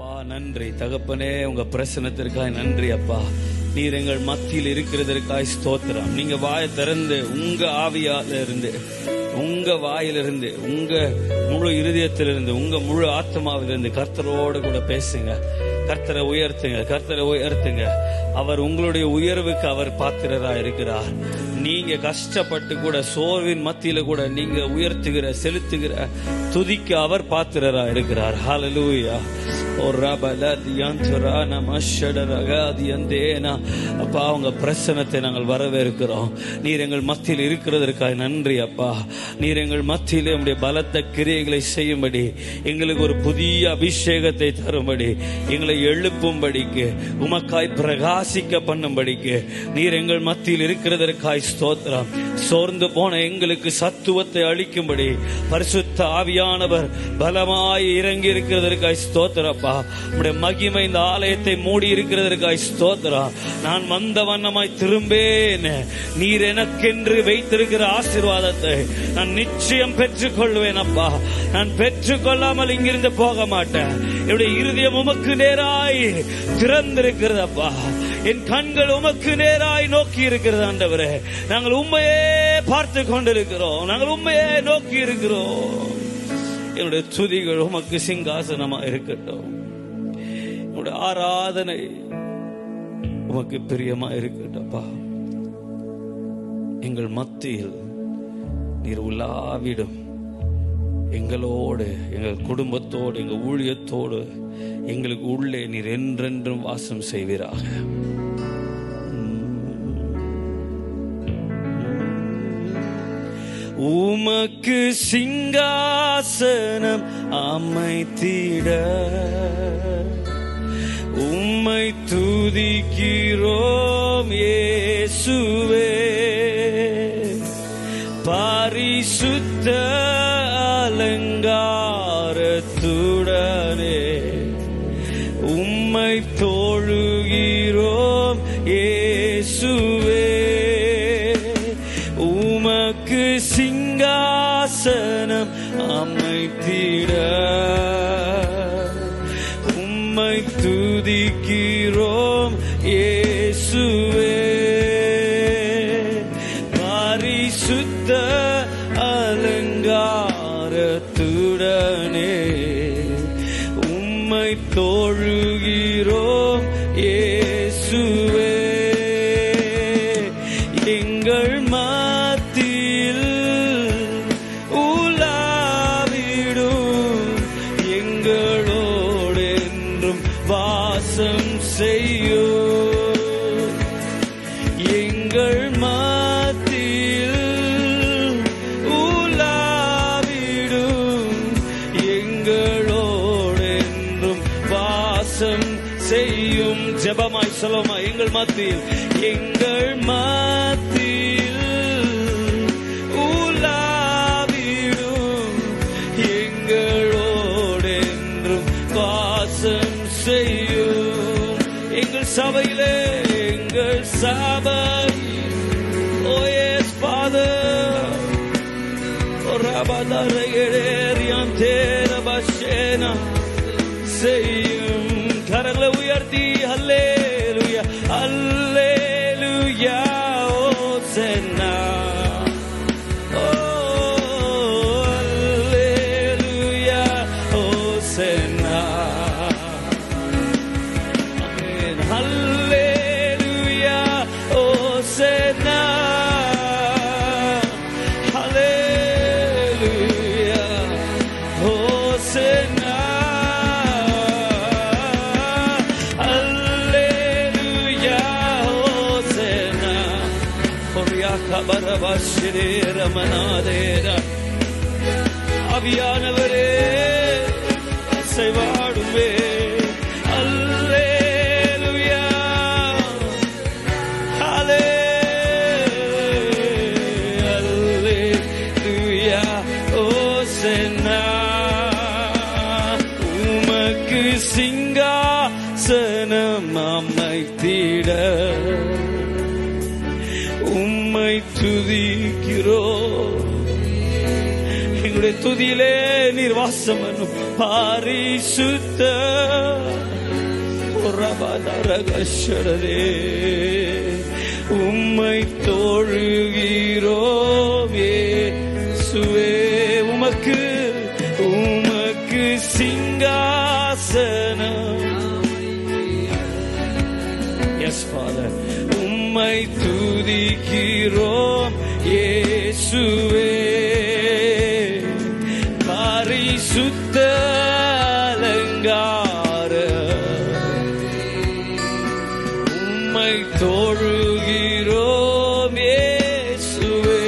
அப்பா நன்றி தகப்பனே, உங்க பிரசன்னத்திற்காய் நன்றி அப்பா. நீர் எங்கள் மத்தியில் இருக்கிறதற்காய் ஸ்தோத்திரம். நீங்க வாயை திறந்து உங்க ஆவியிலிருந்து, உங்க வாயிலிருந்து, உங்க முழு இருதயத்திலிருந்து, உங்க முழு ஆத்மாவிலிருந்து கர்த்தரோடு கூட பேசுங்க. கர்த்தரை உயர்த்துங்க, கர்த்தரை உயர்த்துங்க. அவர் உங்களுடைய உயர்வுக்கு அவர் பாத்திரராக இருக்கிறார். நீங்க கஷ்டப்பட்டு கூட சோர்வின் மத்தியில கூட நீங்க உயர்த்துகிற செலுத்துகிற துதிக்கு அவர் பாத்திரராக இருக்கிறார். ஹல்லேலூயா. அப்பா உங்க பிரசன்னத்தை நாங்கள் வரவேற்கிறோம். நீர் எங்கள் மத்தியில் இருக்கிறதற்காக நன்றி அப்பா. நீர் எங்கள் மத்தியிலே உம்முடைய பலத்த கிரியைகளை செய்யும்படி, எங்களுக்கு ஒரு புதிய அபிஷேகத்தை தரும்படி, எங்களை எழுப்பும்படிக்கு, உமக்காய் பிரகாசிக்க பண்ணும்படிக்கு நீர் எங்கள் மத்தியில் இருக்கிறதற்காய் ஸ்தோத்திரம். சோர்ந்து போன எங்களுக்கு சத்துவத்தை அளிக்கும்படி பரிசுத்த ஆவியானவர் பலமாய் இறங்கி இருக்கிறதற்காய் ஸ்தோத்திரம். உம்முடைய மகிமை இந்த ஆலயத்தை மூடி இருக்கிறதற்காய் ஸ்தோத்திரம். நான் வந்த வண்ணமாய் திரும்பேன். நீர் எனக்கென்று வைத்திருக்கிற ஆசீர்வாதத்தை நான் நிச்சயம் பெற்றுக் கொள்வேன் அப்பா. நான் பெற்றுக் கொள்ளாமல் இங்கிருந்து போக மாட்டேன். என்னுடைய இருதயம் உமக்கு நேராய் திறந்திருக்கிறது அப்பா. என் கண்கள் உமக்கு நேராய் நோக்கி இருக்கிறது ஆண்டவரே. நாங்கள் உண்மையே பார்த்து கொண்டிருக்கிறோம். நாங்கள் உண்மையே நோக்கி இருக்கிறோம். என்னுடைய துதிகள் உமக்கு சிங்காசனமா இருக்கட்டும். என்னுடைய ஆராதனை உமக்கு பிரியமா இருக்கட்டப்பா. எங்கள் மத்தியில் நீர் உலாவிடும். எங்களோடு, எங்கள் குடும்பத்தோடு, எங்கள் ஊழியத்தோடு, எங்களுக்கு உள்ளே நீர் என்றென்றும் வாசம் செய்வீராக. உமக்கு சிங்காசனம் அமைத்திட உம்மை துதிக்கிறோம் இயேசுவே. பரிசுத்த அலங்காரத்துடனே உம்மை தொழுகிறோம் இயேசுவே. உமக்கு சிங்காசனம் அமைத்திட உம்மை துதிக்கிறோம் இயேசுவே. பரிசுத்த அலங்காரத்துடனே உம்மை தொழுகிறோம் இயேசுவே. எங்கள் மத்தியில் உலாவிடும், எங்களோடு என்றும் வாசம் செய்யும். எங்கள் மத்தியில் உலாவிடும், எங்களோடு என்றும் வாசம் செய்யும். ஜெபமாய் சொல்லுமா, எங்கள் மத்தியில், எங்கள் மத்தியில் உலாவிடும், எங்களோடு என்றும் வாசம் செய்யும். எங்கள் சபையிலே, எங்கள் சபை, ஓ எஸ் ஃபாதர், ஓ ரபதரேரியாம் தேரபஷேனா செய்யும். கரங்களை உயர்த்தி ஹல்லேலூயா ஹல்லேலூயா ஓசன்னா ஓ ஹல்லேலூயா ஓசன்னா ஆமென். ஹல்லேலூயா ஓசன்னா ஹல்லேலூயா ஓசன்னா அவியானவரே செய்வாடுவே. அல்லேலூயா அல்லேலூயா ஓசன்னா. உமக்கு சிங்காசனம் அமைத்திட உம்மை துதிக்கிறோம். எங்களுடைய துதியிலே நீர் வாசம் பண்ணும். பரிசுத்த பதரகஷரே உம்மை தொழுகிறோம் இயேசுவே. உமக்கு சிங்காசனம். Yes, Father. உம்மை துதிக்கிறோம் இயேசுவே. பரிசுத்த அலங்கார உம்மை தொழுகிறோம் இயேசுவே.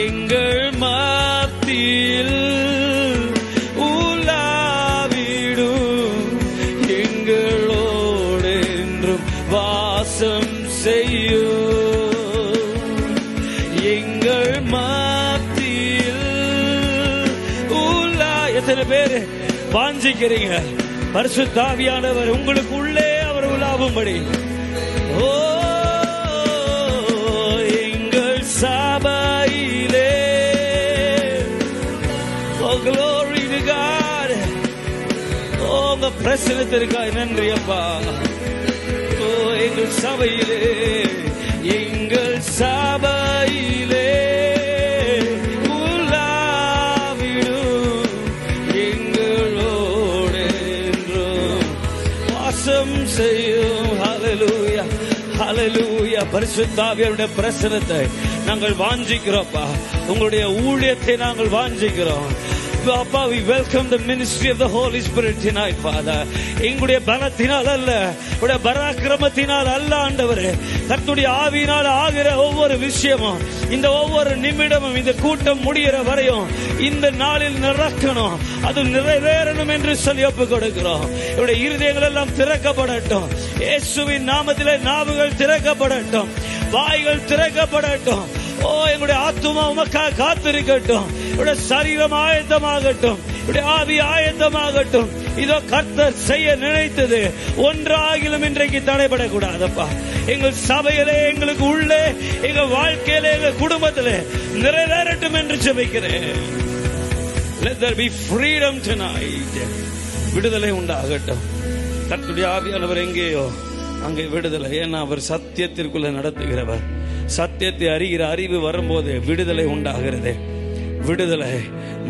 எங்கள் மத்தியில் உலாவிடும் எங்களோடு என்றும் வாசம் செய்யும். எங்கள் மத்தியில் எத்தனை பேர் வாஞ்சிக்கிறீங்க பரிசுத்த ஆவியானவர் உங்களுக்கு உள்ளே அவர் உலாவும்படி? ஓ எங்கள் சபையிலே. Oh, glory to God. Oh, உங்க பிரசன்னத்திற்காக நன்றி அப்பா. ஓ எங்கள் சபையிலே உலாவிடும் எங்களோடு என்றும் வாசம் செய்யும். ஹல்லேலூயா, ஹல்லேலூயா. பரிசுத்த ஆவியானவருடைய பிரசன்னத்தை நாங்கள் வாஞ்சிக்கிறோம்ப்பா. உங்களுடைய ஊழியத்தை நாங்கள் வாஞ்சிக்கிறோம் அப்பா. we welcome the ministry of the Holy Spirit tonight, Father. எங்களுடைய பலத்தினால் அல்ல, உடைய பராக்கிரமத்தினால் அல்ல ஆண்டவரே, கர்த்தருடைய ஆவியினால் ஆகிற ஒவ்வொரு விஷயமும், இந்த ஒவ்வொரு நிமிடமும், இந்த கூட்டம் முடிகிற வரையும் இந்த நாளில் நடக்கணும், அது நிறைவேறணும் என்று சொல்லி ஒப்புக் கொடுக்கிறோம். இவருடைய இருதயங்கள் எல்லாம் திறக்கப்படட்டும். இயேசுவின் நாமத்திலே நாவுகள் திறக்கப்படட்டும், வாய்கள் திறக்கப்படட்டும். ஓ எங்களுடைய ஆத்துமா உமக்காக காத்திருக்கட்டும். இவருடைய சரீரம் ஆயத்தமாகட்டும், இவருடைய ஆவி ஆயத்தமாகட்டும். இதோ கர்த்தர் செய்ய நினைத்தது ஒன்றாகிலும் இன்றைக்கு தடைபடக்கூடாதப்பா. எங்கள் சபையிலே, எங்களுக்கு உள்ளே, எங்கள் வாழ்க்கையிலே, எங்கள் குடும்பத்திலே நிறைவேறட்டும் என்று ஜெபிக்கிறேன். Let there be freedom tonight. விடுதலை உண்டாகட்டும். கர்த்தருடைய ஆவியானவர் எங்கேயோ அங்கே விடுதலை. ஏன்னா அவர் சத்தியத்திற்குள்ள நடத்துகிறவர். சத்தியத்தை அறிகிற அறிவு வரும்போது விடுதலை உண்டாகிறது. விடுதலை,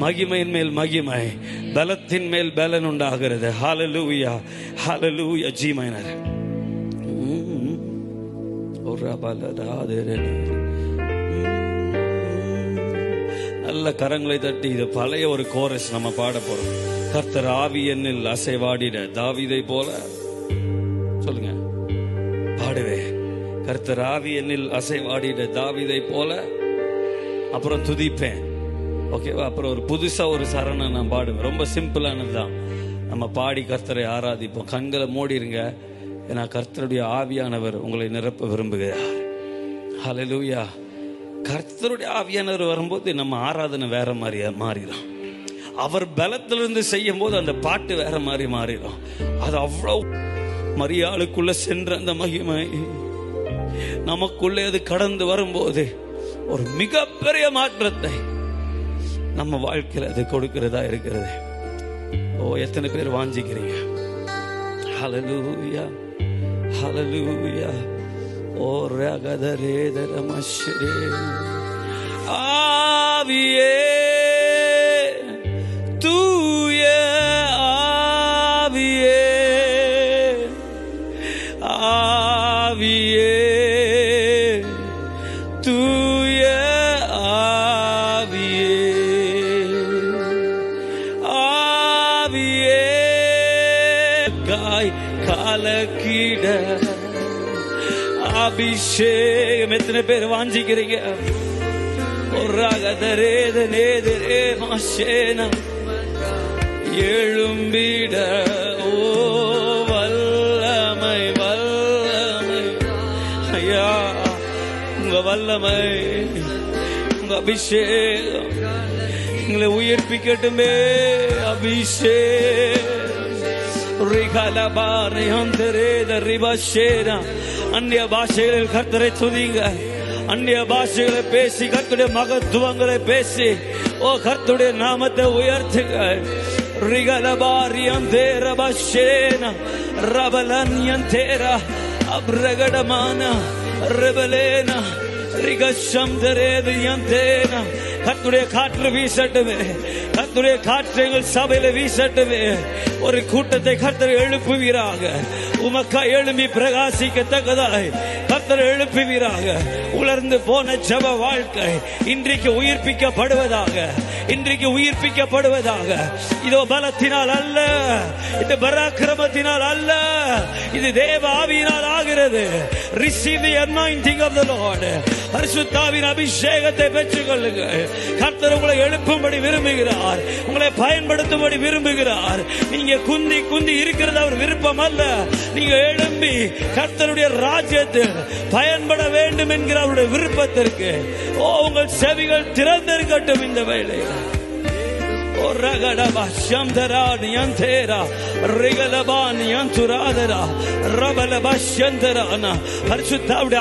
மகிமையின் மேல் மகிமை, பலத்தின் மேல் பலன் உண்டாகிறது. Hallelujah, hallelujah. G minor. நல்ல கரங்களை தட்டி இது பழைய ஒரு கோரஸ் நம்ம பாட போறோம். கர்த்தர் ஆவி என்னில் அசைவாடிட தாவீதை போல. சொல்லுங்க, பாடுவே. கர்த்தர் ஆவி என்னில் அசைவாடிட தாவீதை போல. அப்புறம் துதிப்பேன். ஓகேவா? அப்புறம் ஒரு புதுசா ஒரு சரணம் நான் பாடுவேன். ரொம்ப சிம்பிளானதுதான். நம்ம பாடி கர்த்தரை ஆராதிப்போம். கண்களை மூடிருங்க. ஏன்னா கர்த்தருடைய ஆவியானவர் உங்களை நிரப்ப விரும்புகிறார். ஹல்லேலூயா. கர்த்தருடைய ஆவியானவர் வரும்போது நம்ம ஆராதனை வேற மாதிரி மாறிடும். அவர் பலத்திலிருந்து செய்யும் போது அந்த பாட்டு வேற மாதிரி மாறிடும். அது அவ்வளவு மரியாளுக்குள்ள சென்ற அந்த மகிமை நமக்குள்ளே அது கடந்து வரும்போது ஒரு மிகப்பெரிய மாற்றத்தை நம்ம வாழ்க்கையில் அது கொடுக்கிறதா இருக்கிறது. ஓ எத்தனை பேர் வாஞ்சிக்கிறீங்க? ஹல்லேலூயா, ஹல்லேலூயா. ஓ ரகதரேதர மஷ்ரே. ஆவியே, தூய ஆவியே, ஆவியே, தூய ஆவியே, ஆவியே, காய் கலக்கிட அபிஷேகம். எத்தனை பேர் வாஞ்சிக்கிறீங்க? எழும்பிட ஓ வல்லமை, வல்லமை ஐயா, உங்க வல்லமை, உங்க அபிஷேகம் எங்களை உயிர்ப்பிக்கட்டுமே. அபிஷேகம். அந்நிய பாஷைகளில் கர்த்தரை துதிங்க. அந்நிய பாஷைகளை பேசி கர்த்தருடைய மகத்துவங்களை பேசி ஓ கர்த்தருடைய நாமத்தை உயர்த்துங்க. Rigalabariantera Bashena Rabalaniantera Abragadamana Rebelena Rigashamdereviantena. கர்த்தருடைய காற்று வீசட்டுமே, கர்த்தருடைய காற்று எங்கள் சபையில வீசட்டுமே. ஒரு கூட்டத்தை கர்த்தர் எழுப்புவீராக, உமக்கா எழுப்பி பிரகாசிக்கத்தக்கதாய் கர்த்தர் எழுப்புவீராக. உலர்ந்து போன ஜெப வாழ்க்கை இன்றைக்கு உயிர்ப்பிக்கப்படுவதாக, இன்றைக்கு உயிர்ப்பிக்கப்படுவதாக. இதோ பலத்தினால் அல்ல, இது பராக்கிரமத்தினால் அல்ல, இது தேவ ஆவியினால் ஆகிறது. Receive the anointing of the Lord. பரிசுத்தாவின் அபிஷேகத்தை பெற்றுக் கொள்ளுங்கள். கர்த்தர் உங்களை எழுப்பும்படி விரும்புகிறார், உங்களை பயன்படுத்தும்படி விரும்புகிறார். நீங்க குந்தி குந்தி இருக்கிறது அவர் விருப்பம் அல்ல. நீங்க எழும்பி கர்த்தருடைய ராஜ்யத்தில் பயன்பட வேண்டும் என்கிற அவருடைய விருப்பத்திற்கு உங்கள் செவிகள் திறந்திருக்கட்டும் இந்த வேளையில்.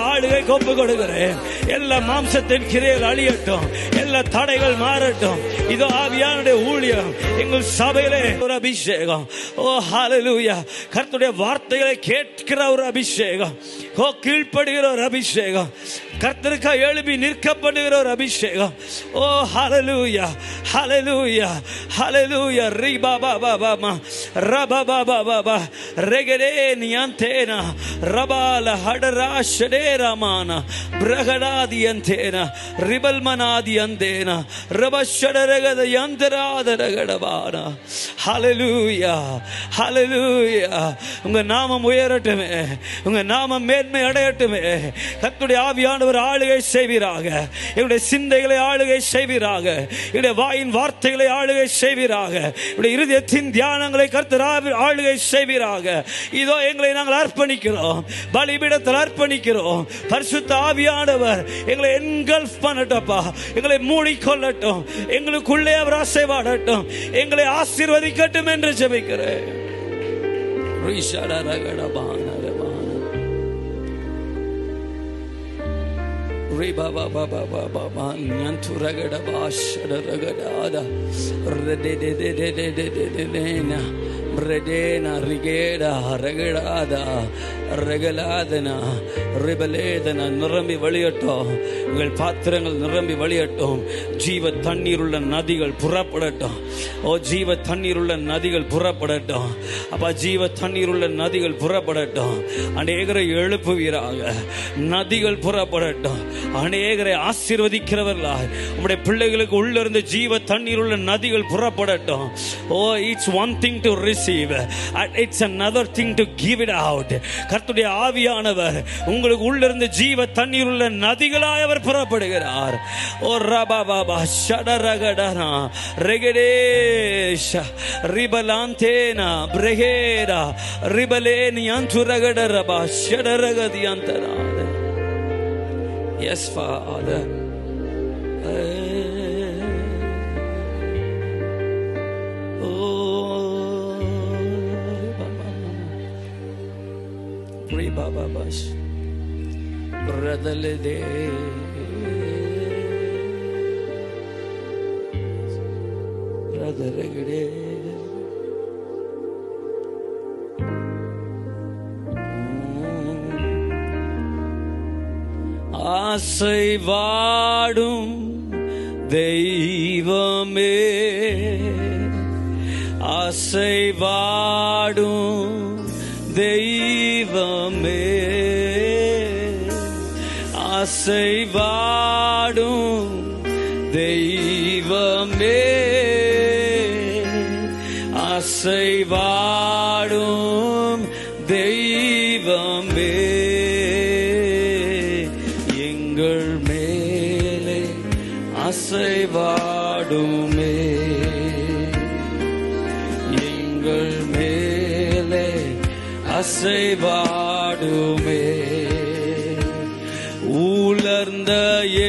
ஆளுகை கொப்பு கொடுக்கிறேன். எல்லா மாம்சத்தின் கிரைகள் அழியட்டும், எல்லா தடைகள் மாறட்டும். இதோ ஆவியானுடைய ஊழியம் எங்கள் சபையிலே ஒரு அபிஷேகம். ஓ ஹல்லேலூயா. கர்த்தருடைய வார்த்தைகளை கேட்கிற ஒரு அபிஷேகம், ஓ கீழ்ப்படுகிற ஒரு அபிஷேகம், கர்த்தருக்காக எழுப்பி நிற்கப்படுகிற ஒரு அபிஷேகம். ஓ ஹல்லேலூயா, ஹல்லேலூயா, ஹல்லேலூயா. ரிபா பாபா பாபா ரபா பாபா பாபா ரெகரே நியந்தேனா ரபால ஹடரா ஷடேரமானா பிரகடாதி யந்தேனா ரிபல்மனாதி யந்தேனா ரபஷடரகத யந்தராதரகடவானா. ஹல்லேலூயா, ஹல்லேலூயா. உங்க நாமம் உயரட்டுமே, உங்க நாமம் மேன்மை அடையட்டுமே. கர்த்தருடைய ஆவியானவர் ஆளுகை செய்வீராக, என்னுடைய சிந்தைகளை ஆளுகை செய்வீராக, என்னுடைய வாயின் வார்த்தைகளை ஆளுகை செய்வீராக, என்னுடைய இருதயத்தின் தியானங்களை கர்த்தர் ஆளுகை செய்வீராக. இதோ எங்களை நாங்கள் அர்ப்பணிக்கிறோம், பலிபீடத்தில் அர்ப்பணிக்கிறோம். பரிசுத்த ஆவியானவர் எங்களை என்கல்ஃப் பண்ணட்டப்பா, எங்களை மூடிக்கொள்ளட்டும், எங்களுக்குள்ளே அவர் அசைவாடட்டும், எங்களை ஆசீர்வதிக்கட்டும் என்று ஜெபிக்கிறேன். Riba ba ba ba ba ba ba nyantura gada ba shada gada ada rede de de de de de de de na redena rigeda regada regaladana ரிபலேதன நிரம்பி வழியட்டும். உங்கள் பாத்திரங்கள் நிரம்பி வழியட்டும். ஜீவ தண்ணீர் உள்ள நதிகள் புறப்படட்டும். ஓ ஜீவ தண்ணீர் உள்ள நதிகள் புறப்படட்டும். அப்பா ஜீவ தண்ணீர் உள்ள நதிகள் புறப்படட்டும். அநேகரை எழுப்புவீராக, நதிகள் புறப்படட்டும். அநேகரை ஆசீர்வதிக்கிறவர்களாய் உம்முடைய பிள்ளைகளுக்கு உள்ளிருந்து ஜீவ தண்ணீர் உள்ள நதிகள் புறப்படட்டும். Oh it's one thing to receive, it's another thing to give it out. கர்த்தருடைய ஆவியானவர் உங்களுக்கு உள்ளிருந்து ஜீவ தண்ணீர் உள்ள நதிகளாய் அவர் புறப்படுகிறார். ஓ ரபா பாபா ஷடரகடனா ரெகடேஷ ரிபலாந்தேனா பிரகேடா ரிபலேனி அந்துரகட ரபா ஷடரகதியந்தராத. Yes, Father. Baba bash bradale de bradale gede ஆசை வாடும் தெய்வமே, ஆசை வாடும் தெய்வமே, ஆசை வாடும் தெய்வமே, ஆசை வாடும் தெய்வமே, எங்கள் மேலே ஆசை வாடுமே, எங்கள் மேலே அசைவாடுமே. உலர்ந்த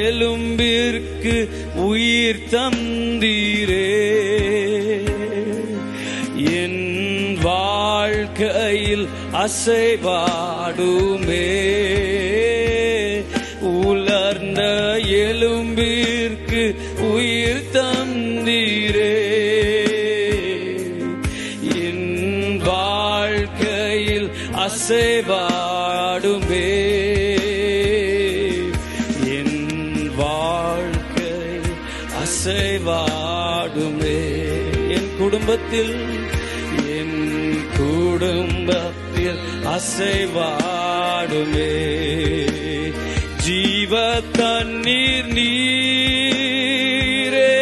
எலும்பிற்கு உயிர் தந்தீரே, என் வாழ்க்கையில் அசைவாடுமே. உலர்ந்த எலும்பிற்கு உயிர் தந்தீரே, வாழ்க்கையில் அசைவாடுமே. என் வாழ்க்கையில் அசைவாடுமே. என் குடும்பத்தில் அசைவாடுமே. ஜீவ தண்ணீர் நீரே,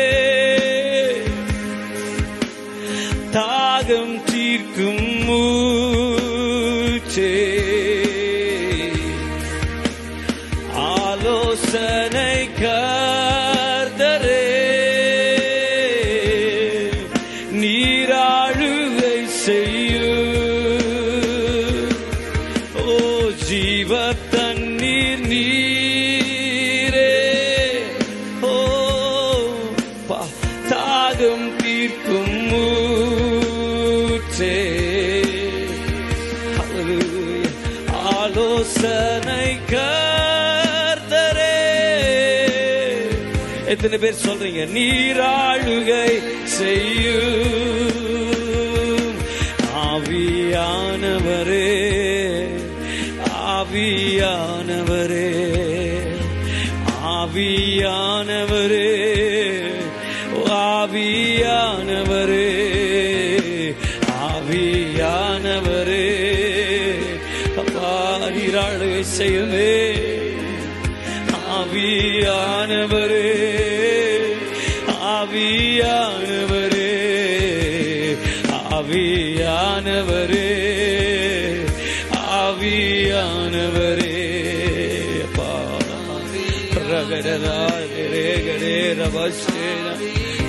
தாகம் தீர்க்கும் மூச்சே, ஆலோசனை கர்த்தரே, நீராளுகை செய்யும். ஓ ஜீவ தண்ணீர் நீரே, ஓ தாகம் தீர்க்கும் மூச்சே, ஆலோசனை கர்த்தரே. எத்தனை பேர் சொல்றீங்க? நீராளுகை செய்யும் ஆவியானவரே, ஆவியானவரே, ஆவியானவரே, ஆவியானவரே, ஆவியானவரே, அப்பா நீராளுகை செய்யுமே. ஆவியானவரே, ஆவியானவரே, ஆவியானவரே, ஆவியானவரே, அப்பா ரகடரே கடே ரவசேனவரே,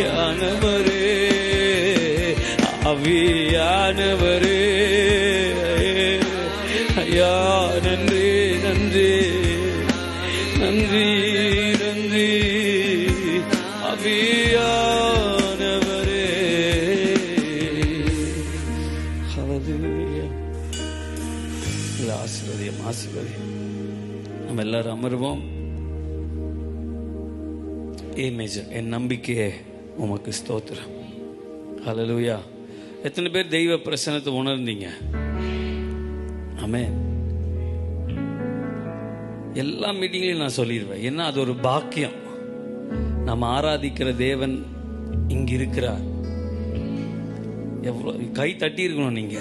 ஆவியானவரே. ஐயா நன்றி நன்றி நன்றி நன்றி ஆவியானவரே. ஆசீர்வதியம் ஆசீர்வதியம். நம்ம எல்லாரும் அமர்வோம். மேஜர் என் நம்பிக்கையே உமக்கு ஸ்தோத்திரம். ஹல்லேலூயா. எத்தனை பேர் தெய்வ பிரசன்னத்தை உணர்ந்தீங்க? ஆமென். எல்லா மீட்டிங்லையும் நான் சொல்லிடுவேன், ஏன்னா அது ஒரு பாக்கியம். நம்ம ஆராதிக்கிற தேவன் இங்க இருக்கிறார். எவ்வளோ கை தட்டி இருக்கணும் நீங்க.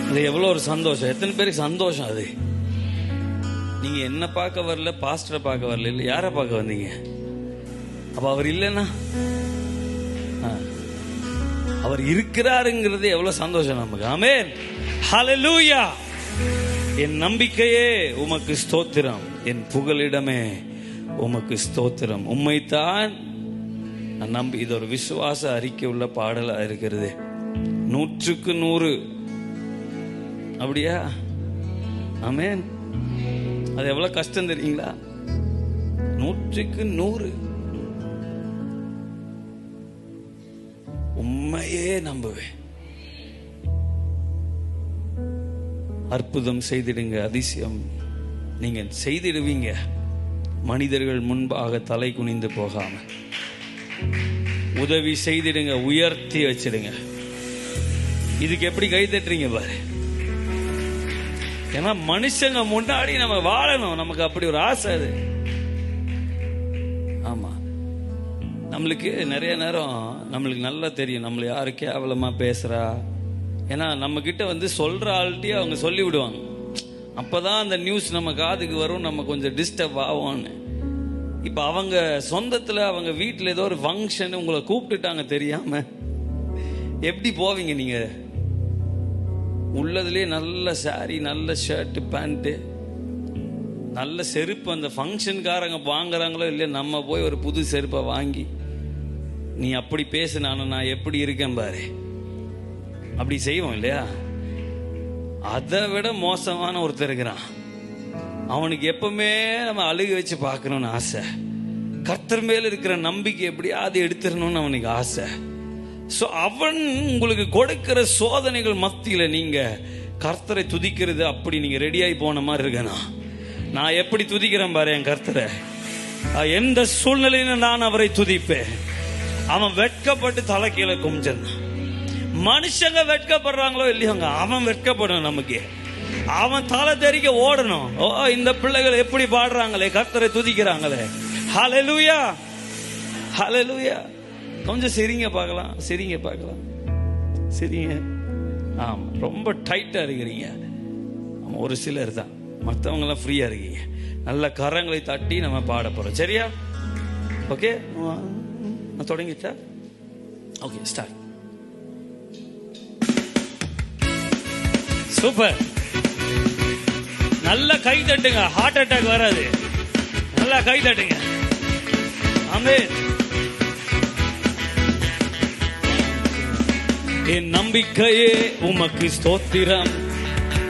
அது எவ்வளோ ஒரு சந்தோஷம். எத்தனை பேருக்கு சந்தோஷம் அது? நீங்க என்ன பார்க்க வரல, பாஸ்டரை பார்க்க வரல, இல்லை யாரை பார்க்க வந்தீங்க? அப்ப அவர் இல்லைன்னா அவர் இருக்கிறாருங்கிறது எவ்வளவு சந்தோஷம் நமக்கு. ஆமென். ஹல்லேலூயா. என் நம்பிக்கையே உமக்கு ஸ்தோத்திரம், என் புகலிடமே உமக்கு ஸ்தோத்திரம். உம்மைத்தான் நான் நம்பி. இது ஒரு விசுவாச அறிக்கை உள்ள பாடலா இருக்கிறது. 100க்கு 100. அப்படியா? ஆமென். அது எவ்வளவு கஷ்டம் தெரியுங்களா? 100க்கு 100 உண்மையே நம்புவேன். அற்புதம் செய்திடுங்க, அதிசயம் நீங்க செய்திடுவீங்க. மனிதர்கள் முன்பாக தலை குனிந்து போகாம உதவி செய்திடுங்க, உயர்த்தி வச்சிடுங்க. இதுக்கு எப்படி கை தட்டுறீங்க பாரு. ஏன்னா மனுஷங்க முன்னாடி நம்ம வாழணும். நமக்கு அப்படி ஒரு ஆசை அது. ஆமா, நம்மளுக்கு நிறைய நேரம் நம்மளுக்கு நல்லா தெரியும் நம்மள யாரு கேவலமா பேசுறா. ஏன்னா நம்ம கிட்ட சொல்ற ஆள்கிட்டயே அவங்க சொல்லி விடுவாங்க. அப்பதான் அந்த நியூஸ் நம்ம காதுக்கு வரும், நம்ம கொஞ்சம் டிஸ்டர்ப் ஆகும்னு. இப்ப அவங்க சொந்தத்துல அவங்க வீட்டுல ஏதோ ஒரு ஃபங்க்ஷன் உங்களை கூப்பிட்டுட்டாங்க தெரியாம, எப்படி போவீங்க நீங்க? உள்ளதுலேயே நல்ல சாரி, நல்ல ஷர்ட், பேண்ட்டு, நல்ல செருப்பு. அந்த ஃபங்க்ஷன்காரங்க வாங்குறாங்களோ இல்லையா, நம்ம போய் ஒரு புது செருப்பை வாங்கி நீ அப்படி பேசு, நான் எப்படி இருக்கேன் பாரு, அப்படி செய்வோம் இல்லையா? அதை விட மோசமான ஒருத்தர் இருக்கிறான். அவனுக்கு எப்பவுமே நம்ம அழுகி வச்சு பார்க்கணும்னு ஆசை. கர்த்தர் மேல இருக்கிற நம்பிக்கை எப்படியாவது எடுத்துடணும்னு அவனுக்கு ஆசை. ஸோ அவன் உங்களுக்கு கொடுக்கிற சோதனைகள் மத்தியில நீங்க கர்த்தரை துதிக்கிறது அப்படி நீங்க ரெடியாகி போன மாதிரி இருக்கணும். நான் எப்படி துதிக்கிறேன் பாரு என் கர்த்தரை. எந்த சூழ்நிலையிலும் நான் அவரை துதிப்பேன். அவன் வெட்கப்பட்டு தலை கீழே குமிஞ்சிருந்தான். மனுஷங்க வெட்கப்படுறாங்களோ இல்லையோங்க, அவன் வெட்கப்படணும். நமக்கு அவன் தலை தெறிக்க ஓடணும். ஓ, இந்த பிள்ளைகள் எப்படி பாடுறாங்களே, கர்த்தரை துதிக்கிறாங்களே. ஹல்லேலூயா, ஹல்லேலூயா. கொஞ்சம் சிரிங்க பார்க்கலாம், சிரிங்க பார்க்கலாம், சிரிங்க. ஆமா, ரொம்ப டைட்டா இருக்கிறீங்க. ஒரு சிலர் தான், மற்றவங்க எல்லாம் ஃப்ரீயா இருக்கீங்க. நல்ல கரங்களை தட்டி நம்ம பாட போறோம். சரியா? ஓகே, நான் தொடங்கிட்டா? Okay, start. சூப்பர். நல்ல கை தட்டுங்க, ஹார்ட் அட்டாக் வராது. நல்லா கை தட்டுங்க. ஆமென். என் நம்பிக்கையே உமக்கு ஸ்தோத்திரம்,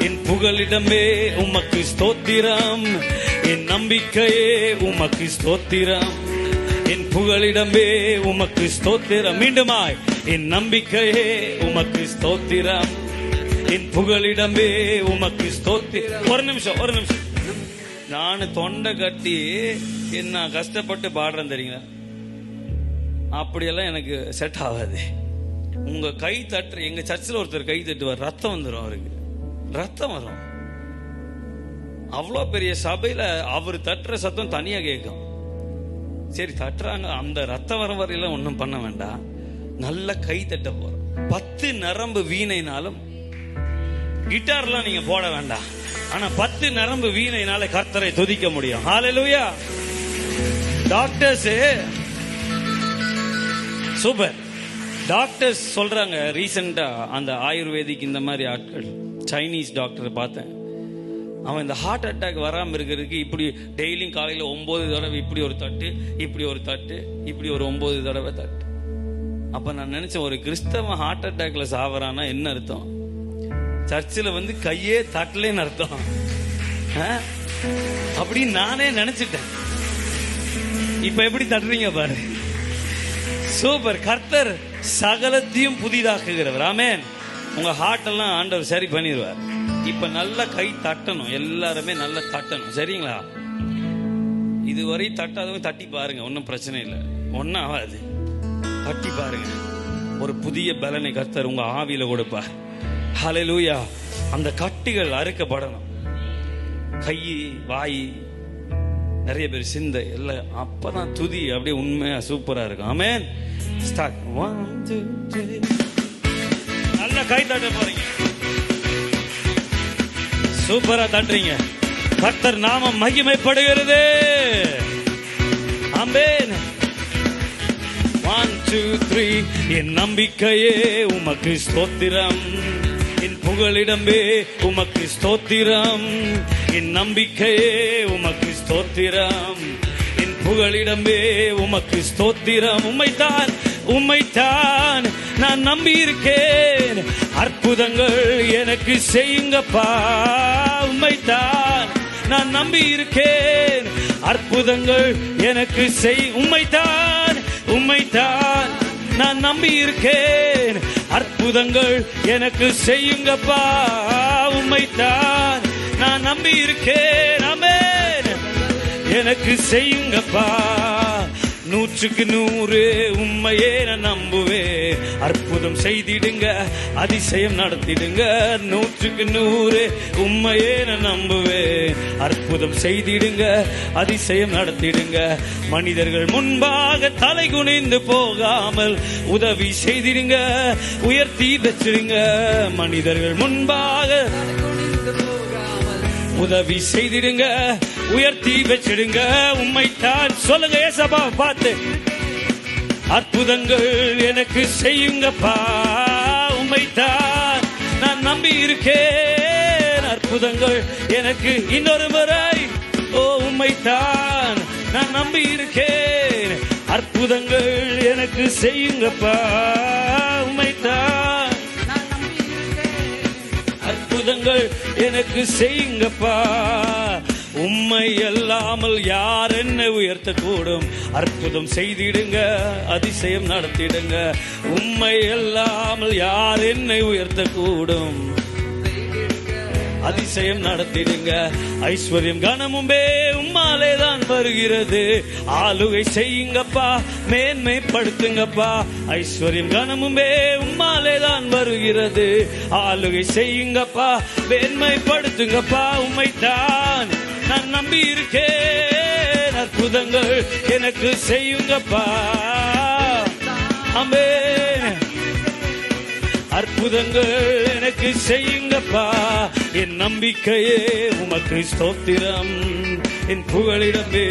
என் புகலிடமே உமக்கு ஸ்தோத்திரம். என் நம்பிக்கையே உமக்கு ஸ்தோத்திரம், என் புகலிடமே உமக்கு ஸ்தோத்திரம். மீண்டுமாய், என் நம்பிக்கையே உமக்கு ஸ்தோத்திரம், என் புகலிடமே உமக்கு ஸ்தோத்திரம். ஒரு நிமிஷம், ஒரு நிமிஷம். நான் தொண்டை கட்டி என்ன கஷ்டப்பட்டு பாடுறேன் தெரியுங்களா? அப்படியெல்லாம் எனக்கு செட் ஆகாது. உங்க கை தட்டுற, எங்க சர்ச்சில் ஒருத்தர் கை தட்டுவார், ரத்தம் வந்துடும். அவருக்கு ரத்தம் வரும். அவ்வளோ பெரிய சபையில அவர் தட்டுற சத்தம் தனியா கேட்கும். சரி, தட்டுறாங்க, அந்த ரத்தம் வர வரையில ஒன்றும் பண்ண வேண்டாம், நல்ல கை தட்ட போறோம். 10 நரம்பு வீணைனாலும், கிட்டார்லாம் நீங்க போட வேண்டாம், ஆனா 10 நரம்பு வீணைனால கர்த்தரை துதிக்க முடியும். ஹல்லேலூயா. Doctors super. டாக்டர்ஸ் சொல்றாங்க, ரீசெண்டா அந்த ஆயுர்வேதிக் இந்த மாதிரி ஆட்கள், சைனீஸ் டாக்டர் பார்த்தேன். அவன் இந்த ஹார்ட் அட்டாக் வராமல் இருக்கிறதுக்கு இப்படி டெய்லியும் காலையில் 9 தடவை இப்படி ஒரு தட்டு, இப்படி ஒரு தட்டு, இப்படி ஒரு 9 தடவை தட்டு. அப்ப நான் நினைச்சேன், ஒரு கிறிஸ்தவன் ஹார்ட் அட்டாக்ல சாவறானா என்ன அர்த்தம்? சர்ச்சில் வந்து கையே தட்டலேன்னு அர்த்தம். அப்படின்னு நானே நினைச்சிட்டேன். இப்ப எப்படி தட்டுறீங்க பாரு. சூப்பர். கர்த்தர் சகலத்தையும் புதிதாக்குகிறவர். ஆமென். உங்க ஹார்ட் எல்லாம் ஆண்டவர் சரி பண்ணிடுவார். இப்ப நல்ல கை தட்டணும், எல்லாருமே நல்லா தட்டணும். சரிங்களா? இதுவரை தட்டாதவங்க தட்டி பாருங்க, ஒன்னும் பிரச்சனை இல்லை, ஒன்னும் ஆகாது. தட்டி பாருங்க, ஒரு புதிய பலனை கர்த்தர் உங்க ஆவியில கொடுப்பார். ஹல்லேலூயா. அந்த கட்டிகள் அறுக்கப்படணும். கை, வாய், நிறைய பேர் சிந்தை எல்லாம், அப்பதான் துதி அப்படியே உண்மையா சூப்பரா இருக்கும். ஆமென். ஸ்டார்ட். 1 2 3. நல்ல கை தட்ட போறீங்க, சூப்பரா தட்டுறீங்க. கர்த்தர் நாமம் மகிமைப்படுகிறது. ஆமென். 1 2 3. என் நம்பிக்கையே உமக்கு ஸ்தோத்திரம், என் புகலிடமே உமக்கு ஸ்தோத்திரம். என் நம்பிக்கையே உமக்கு ஸ்தோத்திரம், என் புகலிடமே உமக்கு ஸ்தோத்திரம். உம்மைத்தான், உம்மைத்தான் நான் நம்பி இருக்கேன், அற்புதங்கள் எனக்கு செய்யுங்கப்பா. உம்மைத்தான் நான் நம்பி இருக்கேன், அற்புதங்கள் எனக்கு செய். உம்மைத்தான், உம்மைத்தான் நான் நம்பி இருக்கேன், அற்புதங்கள் எனக்கு செய்யுங்கப்பா. உம்மைத்தான் நான் நம்பி இருக்கேன். ஆமென். எனக்கு செய்யுங்கப்பா. 100க்கு 100 உண்மையே நான் நம்புவேன். அற்புதம் செய்திடுங்க, அதிசயம் நடத்திடுங்க. 100க்கு 100 உண்மையே நான் நம்புவேன். அற்புதம் செய்திடுங்க, அதிசயம் நடத்திடுங்க. மனிதர்கள் முன்பாக தலை குனிந்து போகாமல் உதவி செய்திடுங்க, உயர்த்தி வச்சிடுங்க. மனிதர்கள் முன்பாக உதவி செய்திடுங்க, உயர்த்தி வச்சிடுங்க. உம்மைத்தான் சொல்லுங்க ஏசப்பா பார்த்து, அற்புதங்கள் எனக்கு செய்யுங்கப்பா. உம்மைத்தான் நான் நம்பி இருக்கேன், அற்புதங்கள் எனக்கு. இன்னொரு முறை, ஓ உம்மைத்தான் நான் நம்பி இருக்கேன், அற்புதங்கள் எனக்கு செய்யுங்கப்பா. உம்மைத்தான் அற்புதங்கள் எனக்கு செய்யுங்கப்பா. உம்மை அல்லாமல் யார் என்ன உயர்த்தக்கூடும்? அற்புதம் செய்திடுங்க, அதிசயம் நடத்திடுங்க. உம்மை அல்லாமல் யார் என்னை உயர்த்தக்கூடும்? அதிசயம் நடத்திடுங்க. ஐஸ்வர்யம் கனமும்பே உம்மாலே தான் வருகிறது. ஆளுகை செய்யுங்கப்பா, மேன்மைப்படுத்துங்கப்பா. ஐஸ்வர்யம் கனமும்பே உம்மாலே தான் வருகிறது. ஆளுகை செய்யுங்கப்பா, மேன்மைப்படுத்துங்கப்பா. உம்மைத்தான் நான் நம்பி இருக்கேன். அற்புதங்கள் எனக்கு செய்யுங்கப்பா. ஆமென். அற்புதங்கள் எனக்கு செய்யுங்கப்பா. என் நம்பிக்கையே உமக்கு ஸ்தோத்திரம். என் புகழிடமே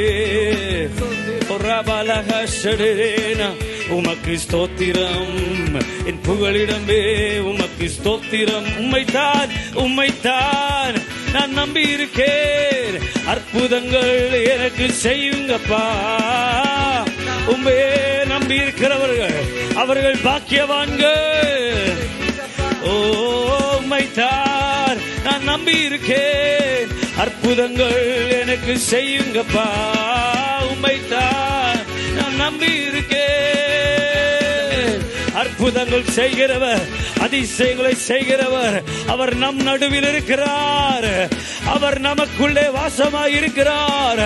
உமக்கு ஸ்தோத்திரம். என் புகழிடமே உமக்கு ஸ்தோத்திரம். உம்மைத்தான் உம்மைத்தான் நான் நம்பி இருக்கேன். அற்புதங்கள் எனக்கு செய்யுங்கப்பா. உம்மையே நம்பி இருக்கிறவர்கள் அவர்கள் பாக்கியவான்கள். ஓ உம்மைத்தான் நான் நம்பி இருக்கேன். அற்புதங்கள் எனக்கு செய்யுங்கப்பா. உம்மைத்தான் நான் நம்பி இருக்கேன். அற்புதங்கள் செய்கிறவர், அதிசயங்களை செய்கிறவர் அவர் நம் நடுவில் இருக்கிறார். அவர் நமக்குள்ளே வாசமாய் இருக்கிறார்.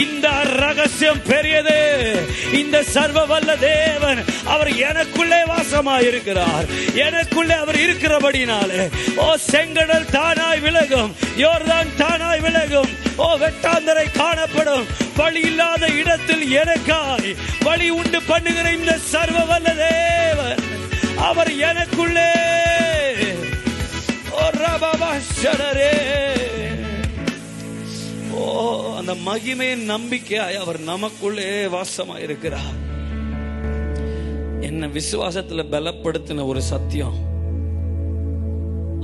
இந்த ரகசியம் பெரியது. இந்த சர்வ வல்ல தேவன் அவர் எனக்குள்ளே வாசமாய் இருக்கிறார். எனக்குள்ளே அவர் இருக்கிறபடினாலே ஓ செங்கடல் தானாய் விலகும், யோர்தான் தானாய் விலகும். ஓ வெட்டாந்தரை காணப்படும். வழி இல்லாத இடத்தில் எனக்காய் வழி உண்டு பண்ணுகிற இந்த சர்வ வல்ல தேவன் அவர் எனக்குள்ளே. ஓ ரபாபா ஷரரே. ஓ அந்த மகிமையின் நம்பிக்கையாய் அவர் நமக்குள்ளே வாசமாய் இருக்கிறார். என்ன விசுவாசத்துல பலப்படுத்தின ஒரு சத்தியம்,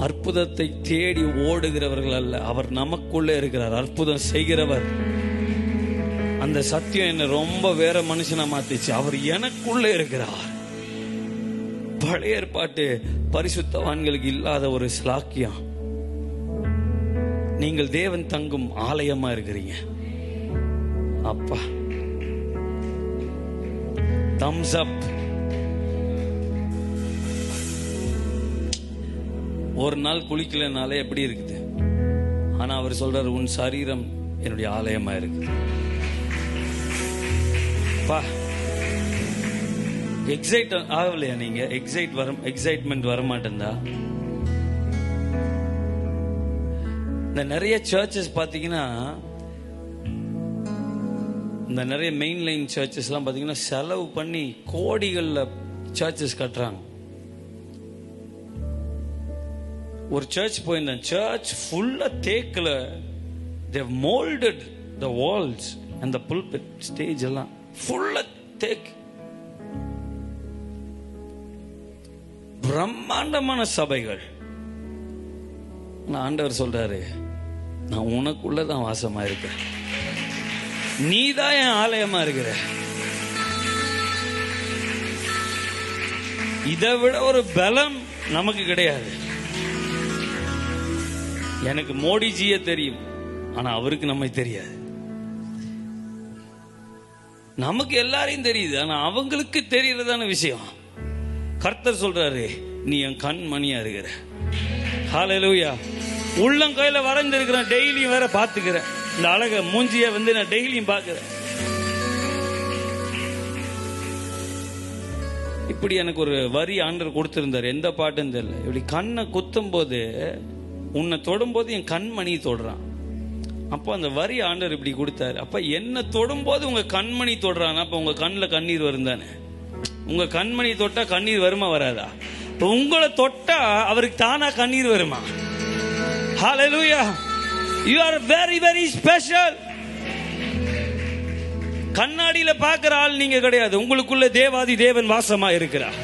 அற்புதத்தை தேடி ஓடுகிறவர்கள் அல்ல, அவர் நமக்குள்ளே இருக்கிறார். அற்புதம் செய்கிறவர். அந்த சத்தியம் என்ன ரொம்ப வேற மனுஷனா மாத்திச்சு. அவர் எனக்குள்ளே இருக்கிறார். பழைய ஏற்பாட்டு பரிசுத்தவான்களுக்கு இல்லாத ஒரு ஸ்லாக்கியம். நீங்கள் தேவன் தங்கும் ஆலயமா இருக்கிறீங்க. அப்பா தம்ஸ் அப். ஒரு நாள் குளிக்கலனாலே எப்படி இருக்குது? ஆனா அவர் சொல்றாரு, உன் சரீரம் என்னுடைய ஆலயமா இருக்குது. எக்ஸைட் ஆகலையா நீங்க? எக்ஸைட்மெண்ட் வர மாட்டேந்தா? இந்த நிறைய சர்ச்சஸ் பாத்தீங்கன்னா, இந்த நிறைய மெயின் லைன் சர்ச்சஸ் எல்லாம் பாத்தீங்கன்னா செலவு பண்ணி கோடிகள்ல சர்ச்சஸ் கட்டுறாங்க. ஒரு சர்ச் போயிருந்தேன். சர்ச் ஃபுல்லா தேக்குல they have molded the walls and the pulpit stage எல்லாம் ஃபுல்லா தேக்கு. பிரம்மாண்டமான சபைகள். ஆண்டவர் சொல்றாரு, நான் உனக்குள்ளதான் வாசமா இருக்கேன். நீதான் என் ஆலயமா இருக்கிற. இதை விட ஒரு பலம் நமக்கு கிடையாது. எனக்கு மோடிஜியே தெரியும், ஆனா அவருக்கு நம்மை தெரியாது. நமக்கு எல்லாரையும் தெரியுது, ஆனா அவங்களுக்கு தெரியறதான விஷயம். கர்த்தர் சொல்றாரு, நீ என் கண் மணியா இருக்கிற. ஹல்லேலூயா. உள்ளங்கையில வரைஞ்சிருக்கிறேன், டெய்லியும் வேற பாத்துக்கிறேன். இந்த அழக மூஞ்சிய நான் டெய்லியும் பாக்குறேன். இப்படி எனக்கு ஒரு வரி ஆண்டவர் கொடுத்திருந்தார். எந்த பாட்டுன்னு தெரியல. இப்படி கண்ணை குத்தும் போது, உன்னை தொடும் போது என் கண்மணி தொடுறான். அப்போ அந்த வரி ஆண்டவர் இப்படி கொடுத்தாரு. அப்ப என்ன தொடும் போது உங்க கண்மணி தொடுறான். அப்ப உங்க கண்ணில் கண்ணீர் வரும் தானே? உங்க கண்மணி தொட்டா கண்ணீர் வருமா வராதா? உங்களை தொட்டா அவருக்கு தானா கண்ணீர் வருமா? ஹல்லேலூயா. You are very very special. கண்ணாடியில பார்க்கிற ஆள் நீங்க கிடையாது. உங்களுக்குள்ள தேவாதி தேவன் வாசமா இருக்கிறார்.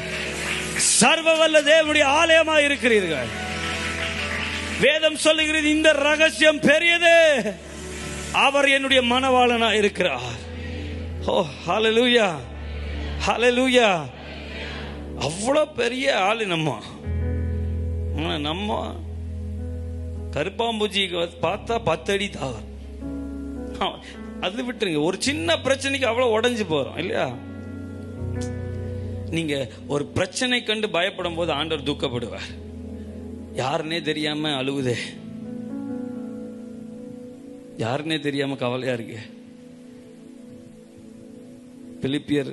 சர்வ வல்ல தேவனுடைய ஆலயமா இருக்கிறீர்கள். வேதம் சொல்லுகிறது, இந்த ரகசியம் பெரியது. அவர் என்னுடைய மணவாளனா இருக்கிறார். ஓ ஹல்லேலூயா, ஹல்லேலூயா. அவ்வளவு பெரிய ஆளு நம்ம. கருப்பாம்பூச்சி பார்த்தா 10 அடி தாகம். அது விட்டுருங்க, ஒரு சின்ன பிரச்சனைக்கு அவ்வளவு உடைஞ்சு போறோம் இல்லையா? நீங்க ஒரு பிரச்சனை கண்டு பயப்படும் போது ஆண்டவர் துக்கப்படுவார். யாருன்னே தெரியாம அழுகுதே, யாருன்னே தெரியாம கவலையா இருக்கு. பிலிப்பியர்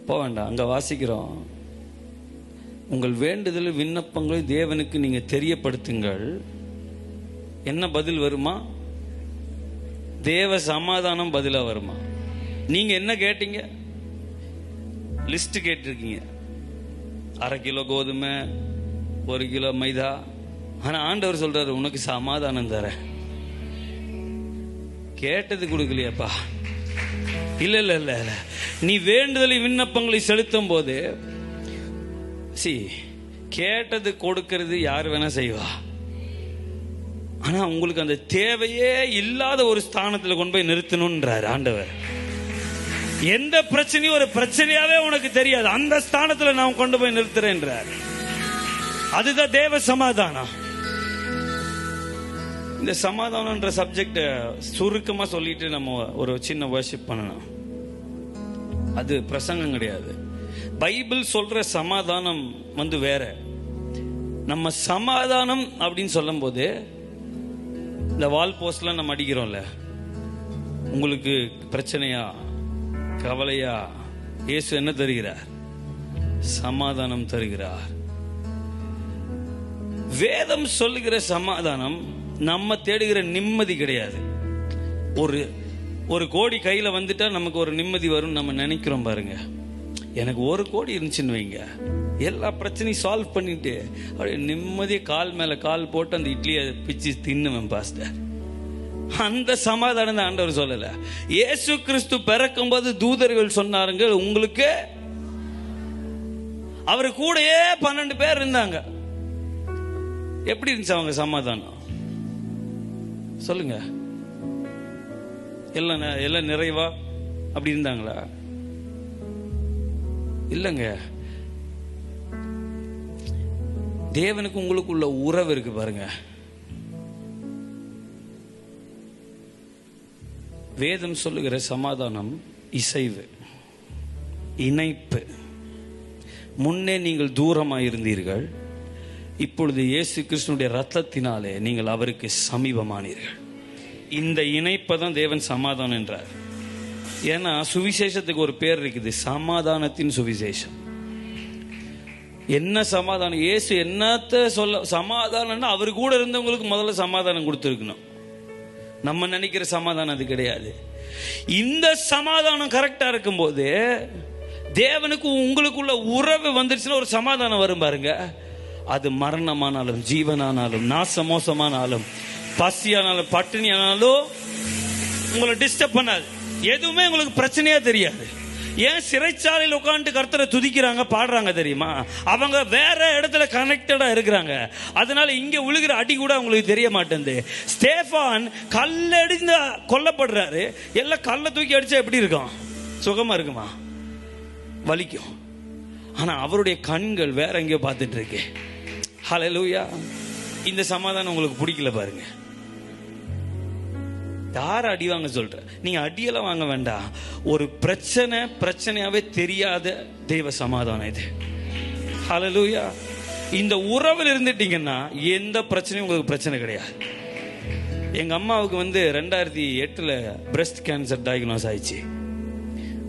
போக வேண்டாம், அங்க வாசிக்கிறோம், உங்கள் வேண்டுதல் விண்ணப்பங்களை தேவனுக்கு நீங்க தெரியப்படுத்துங்கள். என்ன பதில் வருமா? தேவ சமாதானம் பதிலா வருமா? நீங்க என்ன கேட்டீங்க? லிஸ்ட் கேட்டிருக்கீங்க, 1/2 கிலோ கோதுமை, 1 கிலோ மைதா. ஆனா ஆண்டவர் சொல்றாரு, உனக்கு சமாதானம் தர. கேட்டது கொடுக்கலையாப்பா? இல்ல இல்ல இல்ல இல்ல, நீ வேண்டுதலை விண்ணப்பங்களை செலுத்தும் போது கேட்டது கொடுக்கிறது யார் வேணா செய்வா. ஆனா உங்களுக்கு அந்த தேவையே இல்லாத ஒரு ஸ்தானத்துல கொண்டு போய் நிறுத்தணும்ன்றாரு ஆண்டவர். எந்த பிரச்சனையும் ஒரு பிரச்சனையாவே உனக்கு தெரியாது, அந்த ஸ்தானத்துல நான் கொண்டு போய் நிறுத்துறேன்றார். அதுதான் தேவ சமாதானம். இந்த சமாதானம்ன்ற சப்ஜெக்ட் சுருக்கமா சொல்லிட்டு நம்ம ஒரு சின்ன வர்ஷிப் பண்ணணும். அது பிரசங்கம் கிடையாது. பைபிள் சொல்ற சமாதானம் வேற. நம்ம சமாதானம் அப்படின்னு சொல்லும் போது இந்த வால் போஸ்ட்ல நம்ம அடிக்கிறோம்ல, உங்களுக்கு பிரச்சனையா, கவலையா, இயேசு என்ன தருகிறார்? சமாதானம் தருகிறார். வேதம் சொல்லுகிற சமாதானம் நம்ம தேடுகிற நிம்மதி கிடையாது. ஒரு கோடி கையில வந்துட்டா நமக்கு ஒரு நிம்மதி வரும் நம்ம நினைக்கிறோம் பாருங்க. எனக்கு 1 கோடி இருந்துச்சுன்னு வைங்க, எல்லா பிரச்சனையும் சால்வ் பண்ணிட்டு அப்படியே நிம்மதியை கால் மேல கால் போட்டு அந்த இட்லியை பிச்சு தின்னுவேன் பாஸ்டர். அந்த சமாதானம் தான் ஆண்டவர் சொல்லல. இயேசு கிறிஸ்து பிறக்கும் போது தூதர்கள் சொன்னாருங்க, உங்களுக்கு அவரு கூடயே 12 பேர் இருந்தாங்க. எப்படி இருந்துச்சு அவங்க சமாதானம் சொல்லுங்க? எல்லாம் நிறைவா அப்படி இருந்தாங்களா? இல்லங்க. தேவனுக்கு உங்களுக்குள்ள உறவு இருக்கு பாருங்க. வேதம் சொல்லுகிற சமாதானம் இசைவு, இணைப்பு. முன்னே நீங்கள் தூரமாக இருந்தீர்கள், இப்பொழுது இயேசு கிறிஸ்துனுடைய ரத்தத்தினாலே நீங்கள் அவருக்கு சமீபமானீர்கள். இந்த இணைப்பை தான் தேவன் சமாதானம் என்றார். ஏன்னா சுவிசேஷத்துக்கு ஒரு பேர் இருக்குது, சமாதானத்தின் சுவிசேஷம். என்ன சமாதானம்? இயேசு என்னத்த சொல்ல சமாதானம்னா அவர் கூட இருந்தவங்களுக்கு முதல்ல சமாதானம் கொடுத்துருக்கணும். நம்ம நினைக்கிற சமாதானம் அது கிடையாது. இந்த சமாதானம் கரெக்டா இருக்கும்போது தேவனுக்கு உங்களுக்குள்ள உறவு வந்துருச்சுன்னா ஒரு சமாதானம் வரும் பாருங்க. அது மரணமானாலும் ஜீவனானாலும் நாசமோசமானாலும் பசியானாலும் பட்டினியானாலும் உங்களை டிஸ்டர்ப் பண்ணாது. எதுவுமே உங்களுக்கு பிரச்சனையா தெரியாது. ஏன் சிறைச்சாலையில் உட்காந்து கர்த்தரை துதிக்கிறாங்க, பாடுறாங்க தெரியுமா? அவங்க வேற இடத்துல கனெக்டடா இருக்கிறாங்க. அதனால இங்க விழுகிற அடி கூட அவங்களுக்கு தெரிய மாட்டேங்குது. ஸ்டேஃபான் கல்லடிந்து கொல்லப்படுறாரு. எல்லாம் கல்லை தூக்கி அடிச்சா எப்படி இருக்கும்? சுகமா இருக்குமா? வலிக்கும். ஆனா அவருடைய கண்கள் வேற எங்கேயோ பார்த்துட்டு இருக்கு. ஹல்லேலூயா. இந்த சமாதானம் உங்களுக்கு பிடிக்கல பாருங்க. யார அடி வாங்க சொல்ற? நீங்க அடியெல்லாம் வாங்க வேண்டாம். ஒரு பிரச்சனையாவே தெரியாத தெய்வ சமாதானம் இது. ஹல்லேலூயா. இந்த உறவில் இருந்துட்டீங்கன்னா எந்த பிரச்சனையும் உங்களுக்கு பிரச்சனை கிடையாது. எங்க அம்மாவுக்கு 2008 பிரஸ்ட் கேன்சர் டயக்னோஸ் ஆயிடுச்சு.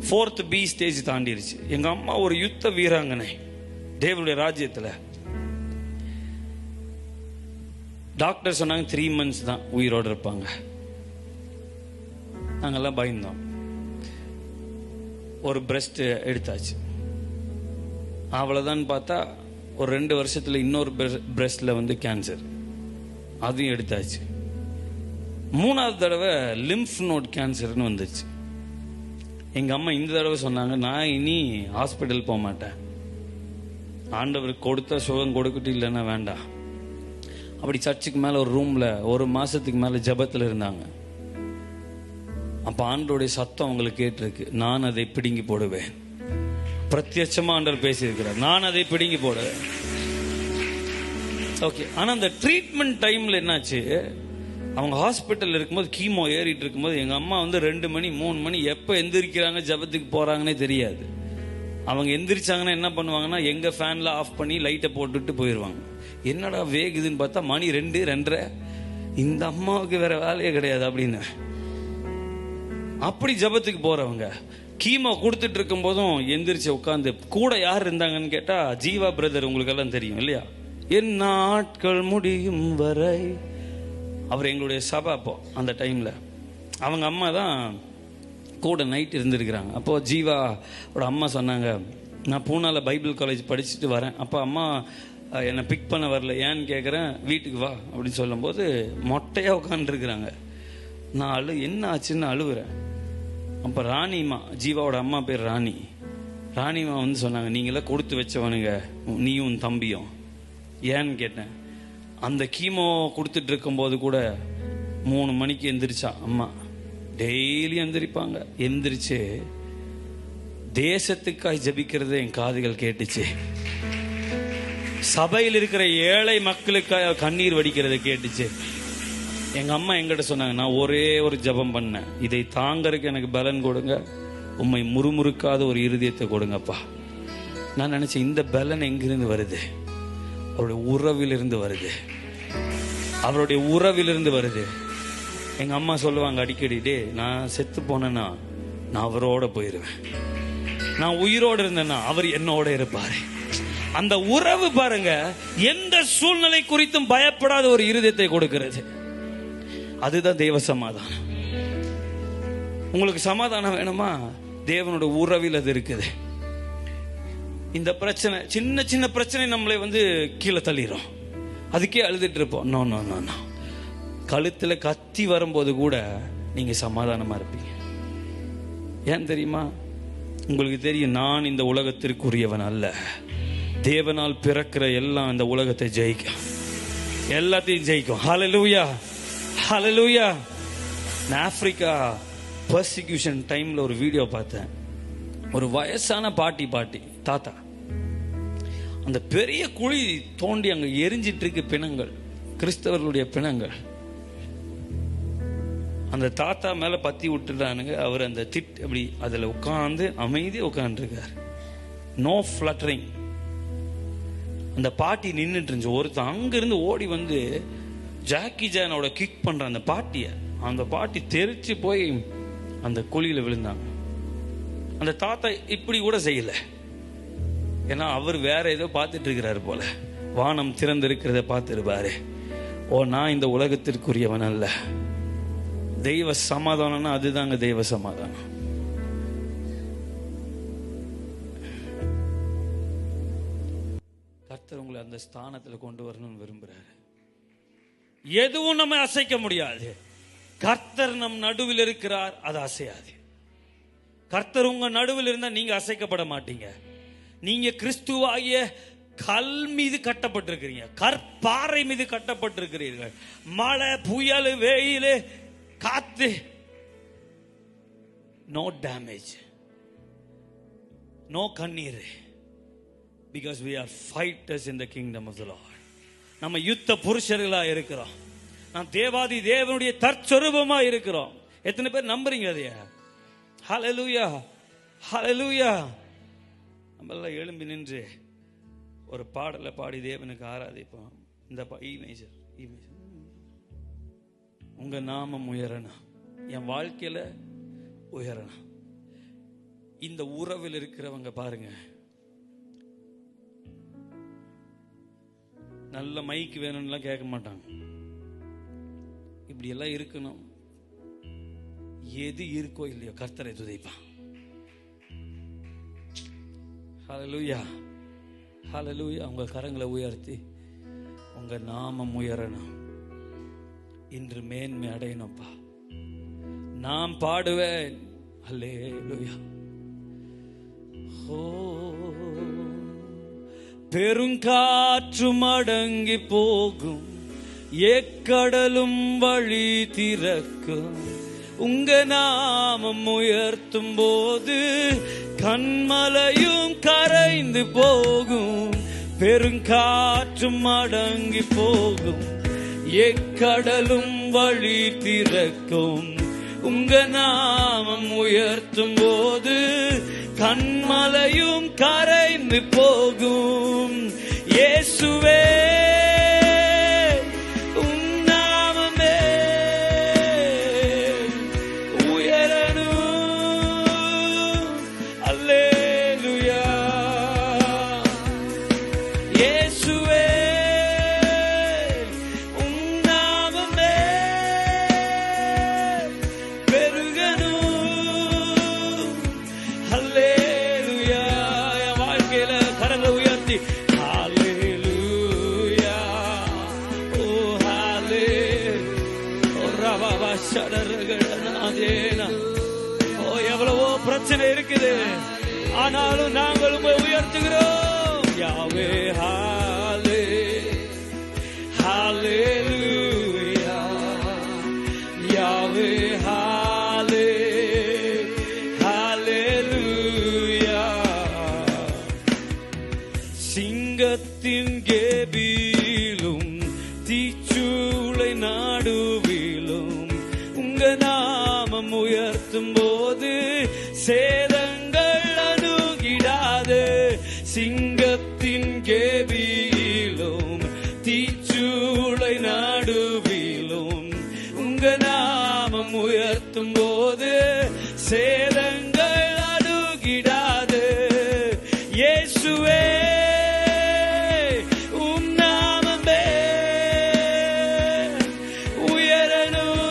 4th B stage தாண்டிருச்சு. எங்க அம்மா ஒரு யுத்த வீராங்கனை தேவனுடைய ராஜ்யத்துல. டாக்டர் சொன்னாங்க 3 months தான் உயிரோடு இருப்பாங்க. நாங்கெல்லாம் பயந்தோம். ஒரு பிரஸ்ட் எடுத்தாச்சு. அவ்வளவுதான் பார்த்தா ஒரு 2 வருஷத்துல இன்னொரு பிரஸ்ட்ல கேன்சர், அதையும் எடுத்தாச்சு. 3வது தடவை லிம்ஃப் நோட் கேன்சர்னு வந்துச்சு. எங்க அம்மா இந்த தடவை சொன்னாங்க, நான் இனி ஹாஸ்பிட்டல் போக மாட்டேன், ஆண்டவருக்கு கொடுத்தா சுகம் கொடுக்கட்டும், இல்லைன்னா வேண்டாம். அப்படி சர்ச்சுக்கு மேல ஒரு ரூம்ல 1 மாசத்துக்கு மேல ஜபத்துல இருந்தாங்க. அப்ப ஆண்டவருடைய சத்தம் அவங்களுக்கு கேட்டிருக்கு, நான் அதை பிடுங்கி போடுவேன். பிரத்யட்சமா ஆண்டவர் பேசியிருக்கிறார், நான் அதை பிடுங்கி போடுவேன். ஓகே. ஆனா அந்த ட்ரீட்மெண்ட் டைம்ல என்னாச்சு, அவங்க ஹாஸ்பிட்டல் இருக்கும்போது கீமோ ஏறிட்டு இருக்கும்போது எங்க அம்மா 2 மணி 3 மணி எப்ப எந்திரிக்கிறாங்க ஜபத்துக்கு போறாங்கன்னே தெரியாது. அவங்க எந்திரிச்சாங்கன்னா என்ன பண்ணுவாங்கன்னா எங்க ஃபேன்ல ஆஃப் பண்ணி லைட்டை போட்டுட்டு போயிடுவாங்க. என்னடா வேகுதுன்னு பார்த்தா மணி 2, 2:30. இந்த அம்மாவுக்கு வேற வேலையே கிடையாது அப்படின்னு. அப்படி ஜபத்துக்கு போறவங்க கீமோ கொடுத்துட்டு இருக்கும் போதும் எந்திரிச்சு உட்காந்து, கூட யார் இருந்தாங்கன்னு கேட்டா ஜீவா பிரதர், உங்களுக்கு எல்லாம் தெரியும் இல்லையா, என் நாட்கள் முடியும் வரை. அவர் எங்களுடைய சபை அப்போ அந்த டைம்ல. அவங்க அம்மா தான் கூட நைட் இருந்திருக்கிறாங்க. அப்போ ஜீவாவோட அம்மா சொன்னாங்க, நான் பூனால பைபிள் காலேஜ் படிச்சுட்டு வரேன், அப்போ அம்மா என்னை பிக் பண்ண வரல, ஏன்னு கேட்குறேன், வீட்டுக்கு வா அப்படின்னு சொல்லும்போது மொட்டையாக உட்காந்துருக்குறாங்க. நான் என்ன ஆச்சுன்னு அழுகுறேன். அப்போ ராணிமா, ஜீவாவோட அம்மா பேர் ராணிமா வந்து சொன்னாங்க, நீங்களாம் கொடுத்து வச்சவனுங்க நீயும் உன் தம்பியும். ஏன்னு கேட்டேன். அந்த கீமோ கொடுத்துட்டு இருக்கும்போது கூட 3 மணிக்கு எந்திரிச்சா அம்மா. டெய்லி எந்திரிப்பாங்க. எந்திரிச்சு தேசத்துக்காய் ஜபிக்கிறது என் காதுகள் கேட்டுச்சு. சபையில் இருக்கிற ஏழை மக்களுக்காக கண்ணீர் வடிக்கிறது கேட்டுச்சு. எங்க அம்மா எங்கிட்ட சொன்னாங்க, நான் ஒரே ஒரு ஜபம் பண்ணேன், இதை தாங்கறதுக்கு எனக்கு பலன் கொடுங்க, உம்மை முறுமுறுக்காத ஒரு இருதயத்தை கொடுங்கப்பா. நான் நினைச்சேன், இந்த பலன் எங்கிருந்து வருது? அவருடைய உறவிலிருந்து வருது. அவருடைய உறவிலிருந்து வருது. எங்க அம்மா சொல்லுவாங்க அடிக்கடி, டே நான் செத்து போனேன்னா நான் அவரோட போயிருவேன், நான் உயிரோடு இருந்தேன்னா அவர் என்னோட இருப்பாரு. அந்த உறவு பாருங்க, எந்த சூழ்நிலை குறித்தும் பயப்படாத ஒரு இருதயத்தை கொடுக்கிறது. அதுதான் தேவ சமாதானம். உங்களுக்கு சமாதானம் வேணுமா? தேவனோட உறவில் அது இருக்குது. இந்த பிரச்சனை, சின்ன சின்ன பிரச்சனை நம்மளை வந்து கீழே தள்ளிடும், அதுக்கே அழுதுட்டு இருப்போம். நோ நோ நோ நோ, கழுத்துல கத்தி வரும்போது கூட நீங்க சமாதானமா இருப்பீங்க. ஏன் தெரியுமா? உங்களுக்கு தெரியும், நான் இந்த உலகத்திற்குரியவன் அல்ல. தேவனால் பிறக்கிற எல்லாம் இந்த உலகத்தை ஜெயிக்கும், எல்லாத்தையும் ஜெயிக்கும். ஹல்லேலூயா, ஹல்லேலூயா. நான் ஆப்பிரிக்கா பர்சிக்யூஷன் டைம்ல ஒரு வீடியோ பார்த்தேன். ஒரு வயசான பாட்டி தாத்தா, அந்த பெரிய குழி தோண்டி அங்க எரிஞ்சிட்டு இருக்கு பிணங்கள், கிறிஸ்தவர்களுடைய பிணங்கள். அந்த தாத்தா மேல பத்தி விட்டுறானுங்க. அவர் அந்த அப்படி அதுல உட்கார்ந்து அமைதியா உட்கார்ந்துருக்கார். நோ ஃபிளட்டரிங். அந்த பாட்டி நின்றுட்டு இருந்துச்சு. ஒருத்தன் அங்கிருந்து ஓடி வந்து ஜாக்கி ஜானோட கிக் பண்ற அந்த பாட்டிய. அந்த பாட்டி தெரிச்சு போய் அந்த குழியில விழுந்தாங்க. அந்த தாத்தா இப்படி கூட செய்யல, ஏன்னா அவர் வேற ஏதோ பார்த்துட்டு இருக்கிறாரு போல. வானம் திறந்திருக்கிறத பார்த்துருப்பாரு. ஓ, நான் இந்த உலகத்திற்குரியவன் அல்ல. தெய்வ சமாதானம்னா அதுதாங்க தெய்வ சமாதானம். கர்த்தர் உங்களை அந்த ஸ்தானத்துல கொண்டு வரணும்னு விரும்புறாரு. எதுவும் நம்ம அசைக்க முடியாது. கர்த்தர் நம் நடுவில் இருக்கிறார், அது அசையாது. கர்த்தர் உங்க நடுவில் இருந்தா நீங்க அசைக்கப்பட மாட்டீங்க. நீங்க கிறிஸ்துவாகிய கல் மீது கட்டப்பட்டிருக்கிறீங்க, கற்பாறை மீது கட்டப்பட்டிருக்கிறீர்கள். மழை, புயல், வெயில், காத்து, நோ டேமேஜ், நோ கண்ணீர். Because we are fighters in the kingdom of the Lord. நம்ம யுத்த புருஷர்களா இருக்கிறோம். நாம் தேவாதி தேவனுடைய தற்சொரூபமா இருக்கிறோம். எத்தனை பேர் நம்புறீங்க அதையா? ஹல்லேலூயா, ஹல்லேலூயா. நம்ம எல்லாம் எழும்பி நின்று ஒரு பாடலை பாடி தேவனுக்கு ஆராதிப்போம். இந்த ஈமேஜர் உங்க நாமம் உயரணும், என் வாழ்க்கையில உயரணும். இந்த உறவில் இருக்கிறவங்க பாருங்க, நல்ல மைக்கு வேணும்லாம் கேட்க மாட்டாங்க. இப்படி எல்லாம் இருக்கணும். எது இருக்கோ இல்லையோ கர்த்தரை துதிப்பான். ஹல்லேலூயா, ஹல்லேலூயா. உங்க கரங்களை உயர்த்தி உங்க நாமம் உயரணும். இன்று மேன்மை அடையணும்ப்பா. நான் பாடுவேன் ஹல்லேலூயா. ஓ, பெருங்காற்றும் அடங்கி போகும், எக்கடலும் வழி திறக்கும். உங்க நாமம் உயர்த்தும் போது கண்மலையும் கரைந்து போகும். பெருங்காற்றும் அடங்கி போகும், எக்கடலும் வழி திறக்கும். உங்க நாமம் உயர்த்தும் போது கண்மலையும் கரைந்து போகும். இயேசுவே உம் நாமமே பிரச்சனை இருக்குது, ஆனாலும் நாங்கள் உம்மை உயர்த்துகிறோம். யாவே ஹாலே ஹalleluya, யாவே ஹாலே ஹalleluya. சிங்கத்தின் கேபிலும் தீச்சூளை நாடுவிலும் உங்க நாமம் உயர்த்தும் போது சேதங்கள் அணுகிடாது. சிங்கத்தின் கேபிலும் தீச்சூளை நாடுவிலும் உங்க நாமம் உயர்த்தும் போது சேதங்கள் அணுகிடாது. இயேசுவே உம் நாமமே உயரணும்.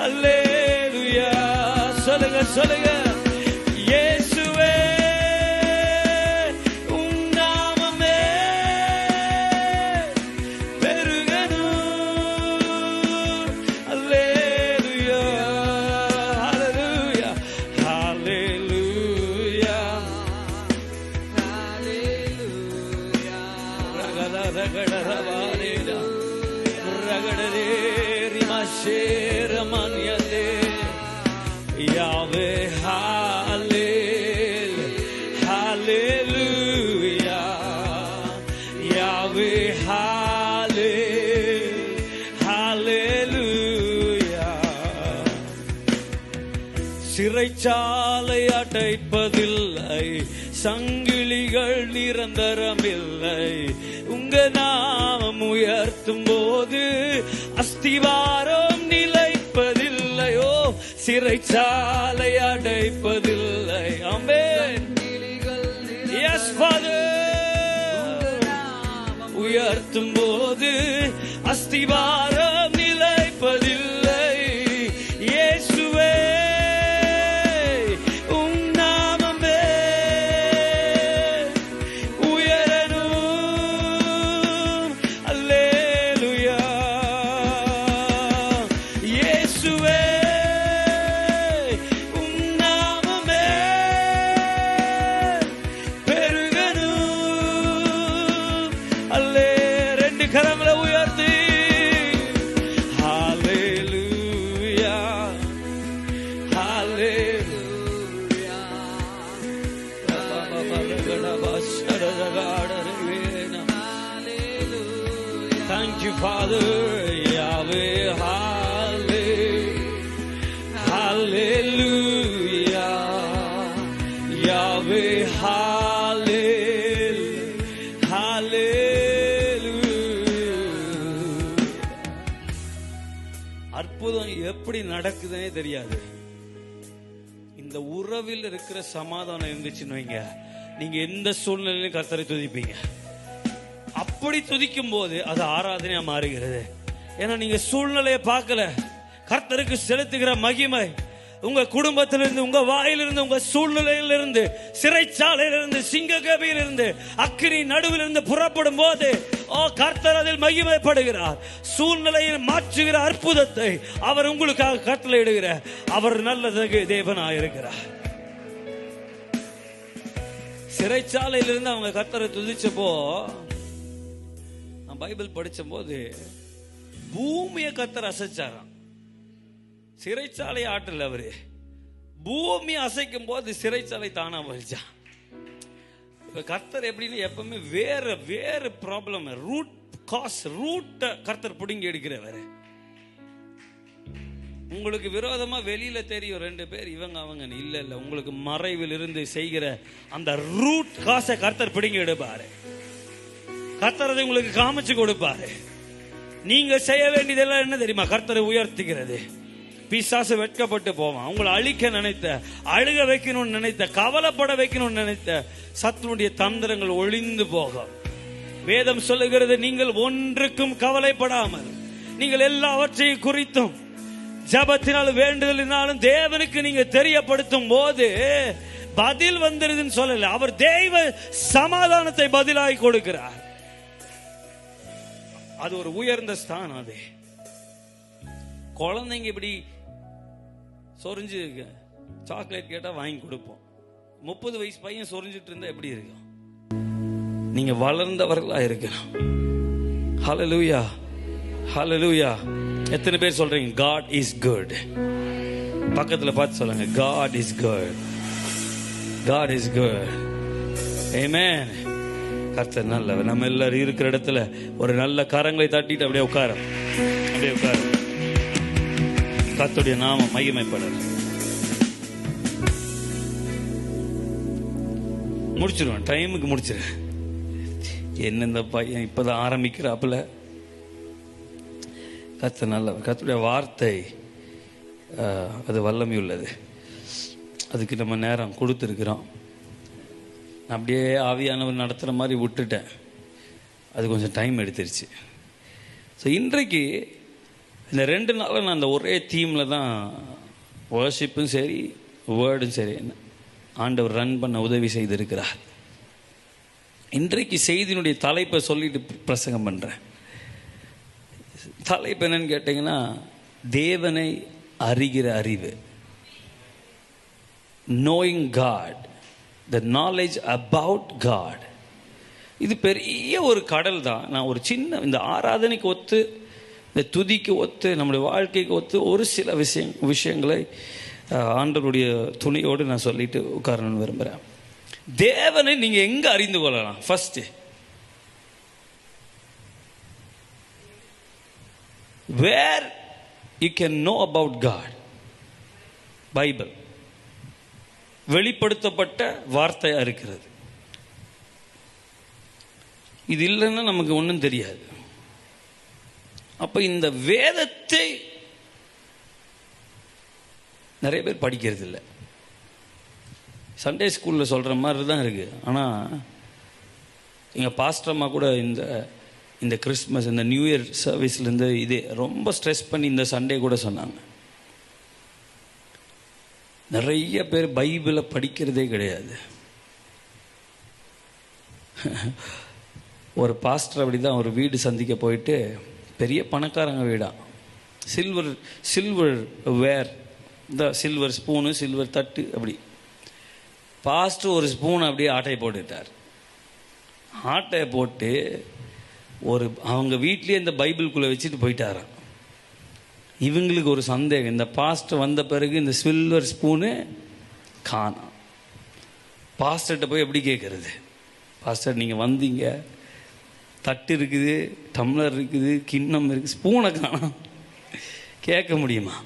அல்லேலூயா. சொல்லுங்க சொல்லுங்க. இயேசுவே உம் நாமமே பெருகணும். அல்லேலூயா ஹalleluya ஹalleluya ஹalleluya. ரகட ரகட ரவாரேடா ரகடரே ரிமாஷேர மான்யலே. யாவே ஹalleluya ஹalleluya, யாவே ஹalleluya. சிறைச்சாலை அடைப்பதில்லை, சங்கிலிகள் நிரந்தரமில்லை. உங்க நாமம் உயர்த்தும் போது அஸ்திவாரம் நிலைப்பதில்லையோ. சிறைச்சாலை அடைப்பதில்லை. ஆமென். S father. உயர்த்தும் போது அஸ்திவாரம் நிலைப்பதில்லை. இயேசுவே உம் நாமமே உயரணும். அல்லேலூயா. இயேசுவே உம் நாமமே பெருகணும். அல்லே. ரெண்டு கரங்களை உயர்த்தி ஹalleluya ஹalleluya. Thank you Father. Yahweh hallelujah, Yahweh hallelujah. அற்புதம் எப்படி நடக்குதுன்னே தெரியாது. இந்த உறவில் இருக்கிற சமாதானம் இருந்துச்சுன்னு வைங்க, நீங்க எந்த சூழ்நிலையிலும் கர்த்தரை துதிப்பீங்க. அப்படி துதிக்கும் போது அது ஆராதனையா மாறுகிறது. ஏன்னா நீங்க சூழ்நிலையை பார்க்கல, கர்த்தருக்கு செலுத்துகிற மகிமை உங்க குடும்பத்திலிருந்து, உங்க வாயிலிருந்து, உங்க சூழ்நிலையிலிருந்து, சிறைச்சாலையிலிருந்து, சிங்க கபியிலிருந்து, அக்கினி நடுவிலிருந்து புறப்படும் போது கர்த்தர் அதில் மகிமைப்படுகிறார். சூழ்நிலையை மாற்றுகிற அற்புதத்தை அவர் உங்களுக்காக கட்டளையிடுகிற அவர் நல்ல தேவனாயிருக்கிறார். சிறைச்சாலையிலிருந்து அவங்க கர்த்தரை துதிச்சப்போ, நான் பைபிள் படிச்ச போது பூமியை கர்த்தர் அசைச்சாராம். சிறைச்சாலை ஆற்றல் அவரு பூமி அசைக்கும் போது சிறைச்சாலை தானா வலிச்சான். கர்த்தர் எப்படின்னு எப்பவுமே வேற வேற ப்ராப்ளம், ரூட் காஸ், ரூட்டை கர்த்தர் பிடுங்கி எடுக்கிறவர். உங்களுக்கு விரோதமா வெளியில தெரியும் ரெண்டு பேர் இவங்க அவங்க, இல்ல இல்ல, உங்களுக்கு மறைவில் இருந்து செய்கிற அந்த ரூட் காசை கர்த்தர் பிடுங்கி எடுப்பாரு. கர்த்தர் அதை உங்களுக்கு காமிச்சு கொடுப்பாரு. நீங்க செய்ய வேண்டியதெல்லாம் என்ன தெரியுமா? கர்த்தரை உயர்த்துகிறது. பிசாசு வெட்கப்பட்டு போவான். உங்களை அழிக்க நினைத்த, அழுக வைக்கணும்னு நினைத்த, கவலைப்பட வைக்கணும்னு நினைத்த சத்துனுடைய தந்திரங்கள் ஒளிந்து போகும். வேதம் சொல்லுகிறது, நீங்கள் ஒன்றுக்கும் கவலைப்படாமல் நீங்கள் எல்லாவற்றையும் குறித்தும் ஜபத்தினாலும் வேண்டுதலினாலும் தேவனுக்கு நீங்க தெரியப்படுத்தும் போது பதில் வந்துருதுன்னு சொல்லல, அவர் தெய்வ சமாதானத்தை பதிலாகி கொடுக்கிறார். அது ஒரு உயர்ந்த ஸ்தானம். அது குழந்தைங்க இப்படி சொரிஞ்சு சாக்லேட் கேட்டால் வாங்கி கொடுப்போம். 30 வயசு பையன் சொரிஞ்சிட்டு இருந்தா எப்படி இருக்கும்? நீங்க வளர்ந்தவர்களா இருக்கணும். ஹல்லேலூயா, ஹல்லேலூயா. எத்தனை பேர் சொல்றீங்க God is good? பக்கத்துல பார்த்து சொல்லுங்க, God is good, God is good. Amen. கர்த்தர் நல்லவர். நம்ம எல்லாரும் இருக்கிற இடத்துல ஒரு நல்ல கரங்களை தட்டிட்டு அப்படியே உட்கார, அப்படியே உட்கார. கர்த்தருடைய நாமம் மகிமைப்படும். முடிச்சிருவேன், டைமுக்கு முடிச்சிருவேன். என்ன இந்த பையன் இப்பதான் ஆரம்பிக்கிறாப்புல. கர்த்தர் நல்லவர். கர்த்தருடைய வார்த்தை அது வல்லமை உள்ளது. அதுக்கு நம்ம நேரம் கொடுத்துருக்குறோம். அப்படியே ஆவியானவர் நடத்துகிற மாதிரி விட்டுட்டேன். அது கொஞ்சம் டைம் எடுத்துருச்சு. ஸோ இன்றைக்கு இந்த 2 நாளும் நான் அந்த ஒரே தீமில் தான் வர்ஷிப்பும் சரி வேர்டும் சரி ஆண்டவர் ரன் பண்ண உதவி செய்திருக்கிறார். இன்றைக்கு செய்தியினுடைய தலைப்பை சொல்லிட்டு பிரசங்கம் பண்ணுறேன். தலைப்பு என்னன்னு கேட்டிங்கன்னா, தேவனை அறிகிற அறிவு. Knowing God, the knowledge about God. இது பெரிய ஒரு கடல் தான். நான் ஒரு சின்ன இந்த ஆராதனைக்கு ஒத்து, இந்த துதிக்கு ஒத்து, நம்முடைய வாழ்க்கைக்கு ஒத்து ஒரு சில விஷயங்களை ஆண்டவருடைய துணையோடு நான் சொல்லிட்டு உட்காரணும்னு விரும்புகிறேன். தேவனை நீங்க எங்க அறிந்து கொள்ளலாம்? First, where you can know about God. Bible வெளிப்படுத்தப்பட்ட வார்த்தையா இருக்கிறது. இது இல்லைன்னா நமக்கு ஒன்றும் தெரியாது. அப்ப இந்த வேதத்தை நிறைய பேர் படிக்கிறது இல்லை. சண்டே ஸ்கூலில் சொல்கிற மாதிரி தான் இருக்குது. ஆனால் எங்கள் பாஸ்டர் அம்மா கூட இந்த கிறிஸ்மஸ், இந்த நியூ இயர் சர்வீஸ்லேருந்து இதே ரொம்ப ஸ்ட்ரெஸ் பண்ணி இந்த சண்டே கூட சொன்னாங்க. நிறைய பேர் பைபிளை படிக்கிறதே கிடையாது. ஒரு பாஸ்டர் அப்படி தான் ஒரு வீடு சந்திக்க போயிட்டு, பெரிய பணக்காரங்க வீடா, சில்வர் வேர், இந்த சில்வர் ஸ்பூனு, சில்வர் தட்டு, அப்படி பாஸ்டர் ஒரு ஸ்பூன் அப்படியே ஆட்டையை போட்டுட்டார். ஆட்டையை போட்டு அவங்க வீட்லேயே இந்த பைபிள்குள்ளே வச்சுட்டு போயிட்டாராம். இவங்களுக்கு ஒரு சந்தேகம், இந்த பாஸ்டர் வந்த பிறகு இந்த சில்வர் ஸ்பூனு காணோம். பாஸ்டர்கிட்ட போய் எப்படி கேட்கறது? பாஸ்டர் நீங்கள் வந்தீங்க, தட்டு இருக்குது, டம்ளர் இருக்குது, கிண்ணம் இருக்குது, ஸ்பூனை காணோம், கேட்க முடியுமா?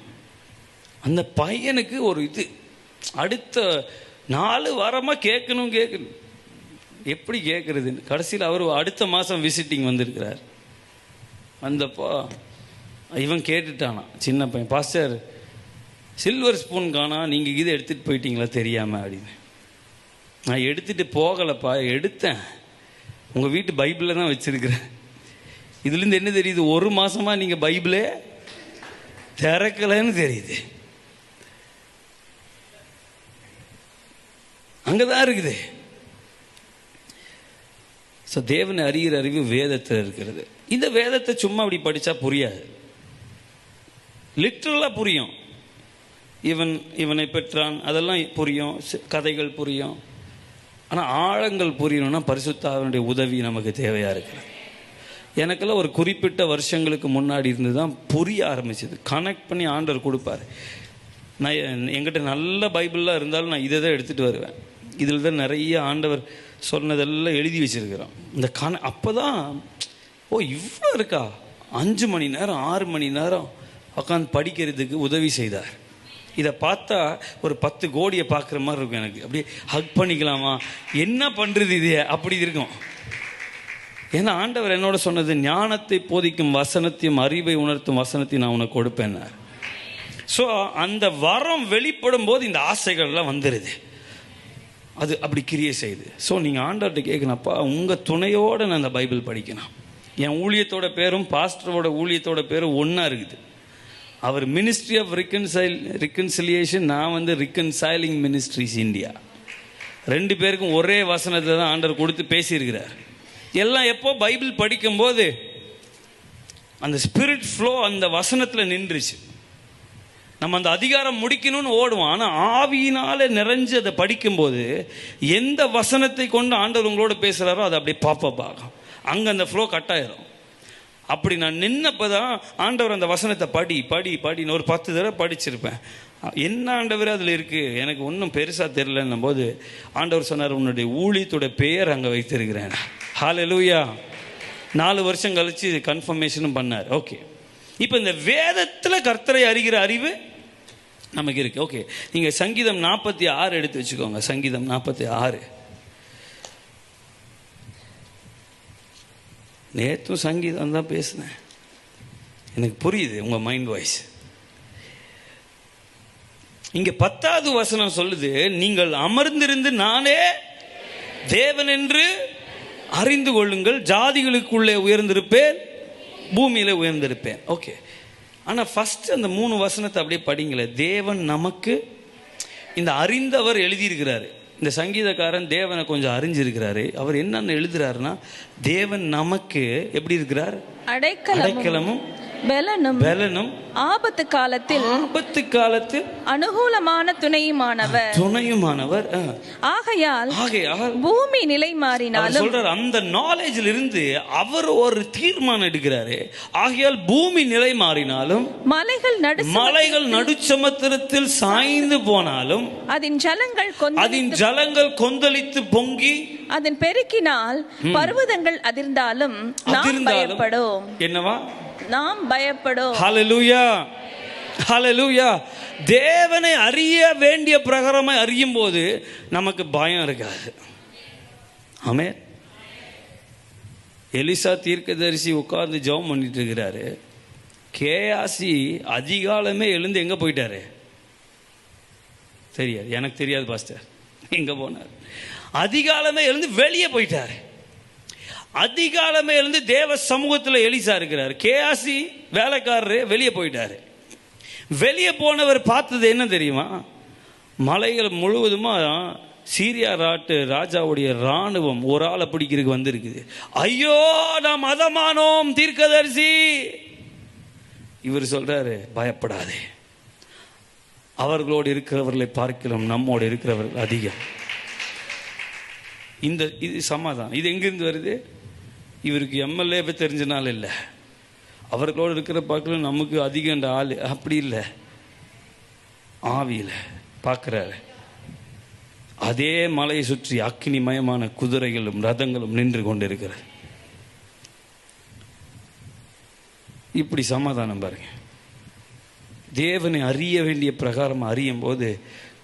அந்த பையனுக்கு ஒரு இது, அடுத்த 4 வாரமாக கேட்கணும். எப்படி கேட்கறது? கடைசியில் அவர் அடுத்த மாதம் விசிட்டிங் வந்திருக்கிறார். வந்தப்போ இவன் கேட்டுட்டானா, சின்ன பையன், பாஸ்டர் சில்வர் ஸ்பூன் காணா, நீங்கள் இதை எடுத்துகிட்டு போயிட்டீங்களா தெரியாமல் அப்படின்னு. நான் எடுத்துகிட்டு போகலப்பா, எடுத்தேன், உங்கள் வீட்டு பைபிளில் தான் வச்சுருக்கிறேன். இதுலேருந்து என்ன தெரியுது? 1 மாதமாக நீங்கள் பைபிளே திறக்கலைன்னு தெரியுது. அங்கதான் இருக்குது. ஸோ தேவனை அறிகிற அறிவு வேதத்தில் இருக்கிறது. இந்த வேதத்தை சும்மா அப்படி படித்தா புரியாது. லிட்ரலாக புரியும். இவனை பெற்றான் அதெல்லாம் புரியும், கதைகள் புரியும். ஆனால் ஆழங்கள் புரியணும்னா பரிசுத்த ஆவியினுடைய உதவி நமக்கு தேவையாக இருக்கிறது. எனக்கெல்லாம் ஒரு குறிப்பிட்ட வருஷங்களுக்கு முன்னாடி இருந்து தான் புரிய ஆரம்பிச்சது. கனெக்ட் பண்ணி ஆண்டவர் கொடுப்பார். நான் என்கிட்ட நல்ல பைபிளாக இருந்தாலும் நான் இதை தான் எடுத்துகிட்டு வருவேன். இதில் தான் நிறைய ஆண்டவர் சொன்னதெல்லாம் எழுதி வச்சிருக்கிறோம். இந்த அப்போ தான் இவ்வளோ இருக்கா, 5 மணி நேரம் 6 மணி நேரம் உட்காந்து படிக்கிறதுக்கு உதவி செய்தார். இதை பார்த்தா ஒரு 10 கோடியை பார்க்குற மாதிரி இருக்கும். எனக்கு அப்படியே ஹக் பண்ணிக்கலாமா, என்ன பண்ணுறது இது, அப்படி இருக்கும். ஏன்னா ஆண்டவர் என்னோட சொன்னது, ஞானத்தை போதிக்கும் வசனத்தையும் அறிவை உணர்த்தும் வசனத்தையும் நான் உனக்கு கொடுப்பேன்னார். ஸோ அந்த வரம் வெளிப்படும் போது இந்த ஆசைகள்லாம் வந்துடுது. அது அப்படி கிரியை செய்யுது. ஸோ நீங்கள் ஆண்டவர்கிட்ட கேட்கணும்ப்பா, உங்கள் துணையோடு நான் அந்த பைபிள் படிக்கணும். என் ஊழியத்தோட பேரும் பாஸ்டரோட ஊழியத்தோட பேரும் ஒன்றா இருக்குது. அவர் மினிஸ்ட்ரி ஆஃப் ரிகன்சிலியேஷன், நான் ரிகன்சைலிங் மினிஸ்ட்ரிஸ் இந்தியா. 2 பேருக்கும் ஒரே வசனத்தை தான் ஆண்டவர் கொடுத்து பேசியிருக்கிறார். எல்லாம் எப்போ பைபிள் படிக்கும்போது அந்த ஸ்பிரிட் ஃப்ளோ அந்த வசனத்தில் நின்றுச்சு. நம்ம அந்த அதிகாரம் முடிக்கணும்னு ஓடுவோம். ஆனால் ஆவியினால நிறைஞ்சு அதை படிக்கும்போது எந்த வசனத்தை கொண்டு ஆண்டவர் உங்களோட பேசுகிறாரோ அதை அப்படியே பாப்பப் ஆகும். அங்கே அந்த ஃப்ளோ கட் ஆயிரும். அப்படி நான் நின்னப்போ தான் ஆண்டவர் அந்த வசனத்தை படின்னு ஒரு 10 தடவை படிச்சிருப்பேன். என்ன ஆண்டவர் அதில் இருக்குது, எனக்கு ஒன்றும் பெருசாக தெரிலன்னும் போது ஆண்டவர் சொன்னார், உன்னுடைய ஊழியத்தோட பெயர் அங்கே வைத்திருக்கிறேன். ஹல்லேலூயா. 4 வருஷம் கழிச்சு கன்ஃபர்மேஷனும் பண்ணார். ஓகே, இப்போ இந்த வேதத்தில் கர்த்தரை அறிகிற அறிவு நமக்கு இருக்கு. ஓகே, நீங்கள் சங்கீதம் 46 எடுத்து வச்சுக்கோங்க. சங்கீதம் 46. நேற்றும் சங்கீதம் தான் பேசினேன், எனக்கு புரியுது உங்கள் மைண்ட் வாய்ஸ். இங்கே 10வது வசனம் சொல்லுது, நீங்கள் அமர்ந்திருந்து நானே தேவன் என்று அறிந்து கொள்ளுங்கள், ஜாதிகளுக்குள்ளே உயர்ந்திருப்பேன், பூமியில உயர்ந்திருப்பேன். ஓகே, ஆனால் ஃபர்ஸ்ட் அந்த 3 வசனத்தை அப்படியே படிங்களேன். தேவன் நமக்கு, இந்த அறிந்தவர் எழுதியிருக்கிறாரு. இந்த சங்கீதக்காரன் தேவனை கொஞ்சம் அறிஞ்சிருக்கிறாரு. அவர் என்னன்னு எழுதுறாருன்னா, தேவன் நமக்கு எப்படி இருக்கிறார்? அடைக்கலமும் பலனும் ஆபத்து காலத்தில் அனுகூலமான துணையுமானவர். ஆகையால் பூமி நிலை மாறினாலும் சொல்றார், அந்த நாலேஜில் இருந்து அவர் ஒரு தீர்மானம் எடுக்கிறாரு. ஆகையால் பூமி நிலை மாறினாலும் மலைகள் நடுச்சமுத்திரத்தில் சாய்ந்து போனாலும் அதன் ஜலங்கள் கொந்தளித்து பொங்கி அதன் பெருக்கினால் பர்வதங்கள் அதிர்ந்தாலும் நாம் பயப்படும். என்னவா? நாம் பயப்படும். ஹல்லேலூயா, ஹல்லேலூயா. தேவனை அறிய வேண்டிய பிரகாரமாய் அறியும் போது நமக்கு பயம் இருக்காது. ஆமென். எலிசா தீர்க்கதரிசி உட்கார்ந்து ஜெபம் பண்ணிட்டு இருக்கிறாரு. கேயாசி அதிகாலமே எழுந்து எங்க போயிட்டாரு தெரியாது, எனக்கு தெரியாது பாஸ்டர் எங்க போனார். அதிகாலமே எழுந்து வெளியே போயிட்டாரு. அதிகாலமே எழுந்து தேவ சமூகத்தில் எலிசா இருக்கிறார். கேயாசி வேலைக்காரரு வெளியே போயிட்டாரு. வெளியே போனவர் பார்த்தது என்ன தெரியுமா? மலைகள் முழுவதுமா சீரியா ராஜாவுடைய இராணுவம் ஒரு ஆளை பிடிக்கிறதுக்கு வந்திருக்குது. ஐயோ, நாம் மதமானோம் தீர்க்கதரிசி. இவர் சொல்றாரு, பயப்படாதே, அவர்களோடு இருக்கிறவர்களை பார்க்கலாம் நம்மோடு இருக்கிறவர்கள் அதிகம். இது சமாதானம். இது எங்கிருந்து வருது? இவருக்கு எம்எல்ஏ தெரிஞ்சனால இல்லை, அவர்களோடு இருக்கிற பார்க்கல நமக்கு அதிகம் ஆள் அப்படி இல்லை, ஆவியில் பார்க்குறாரு. அதே மலையை சுற்றி அக்னிமயமான குதிரைகளும் ரதங்களும் நின்று கொண்டிருக்கிறது. இப்படி சமாதானம் பாருங்க. தேவனை அறிய வேண்டிய பிரகாரம் அறியும் போது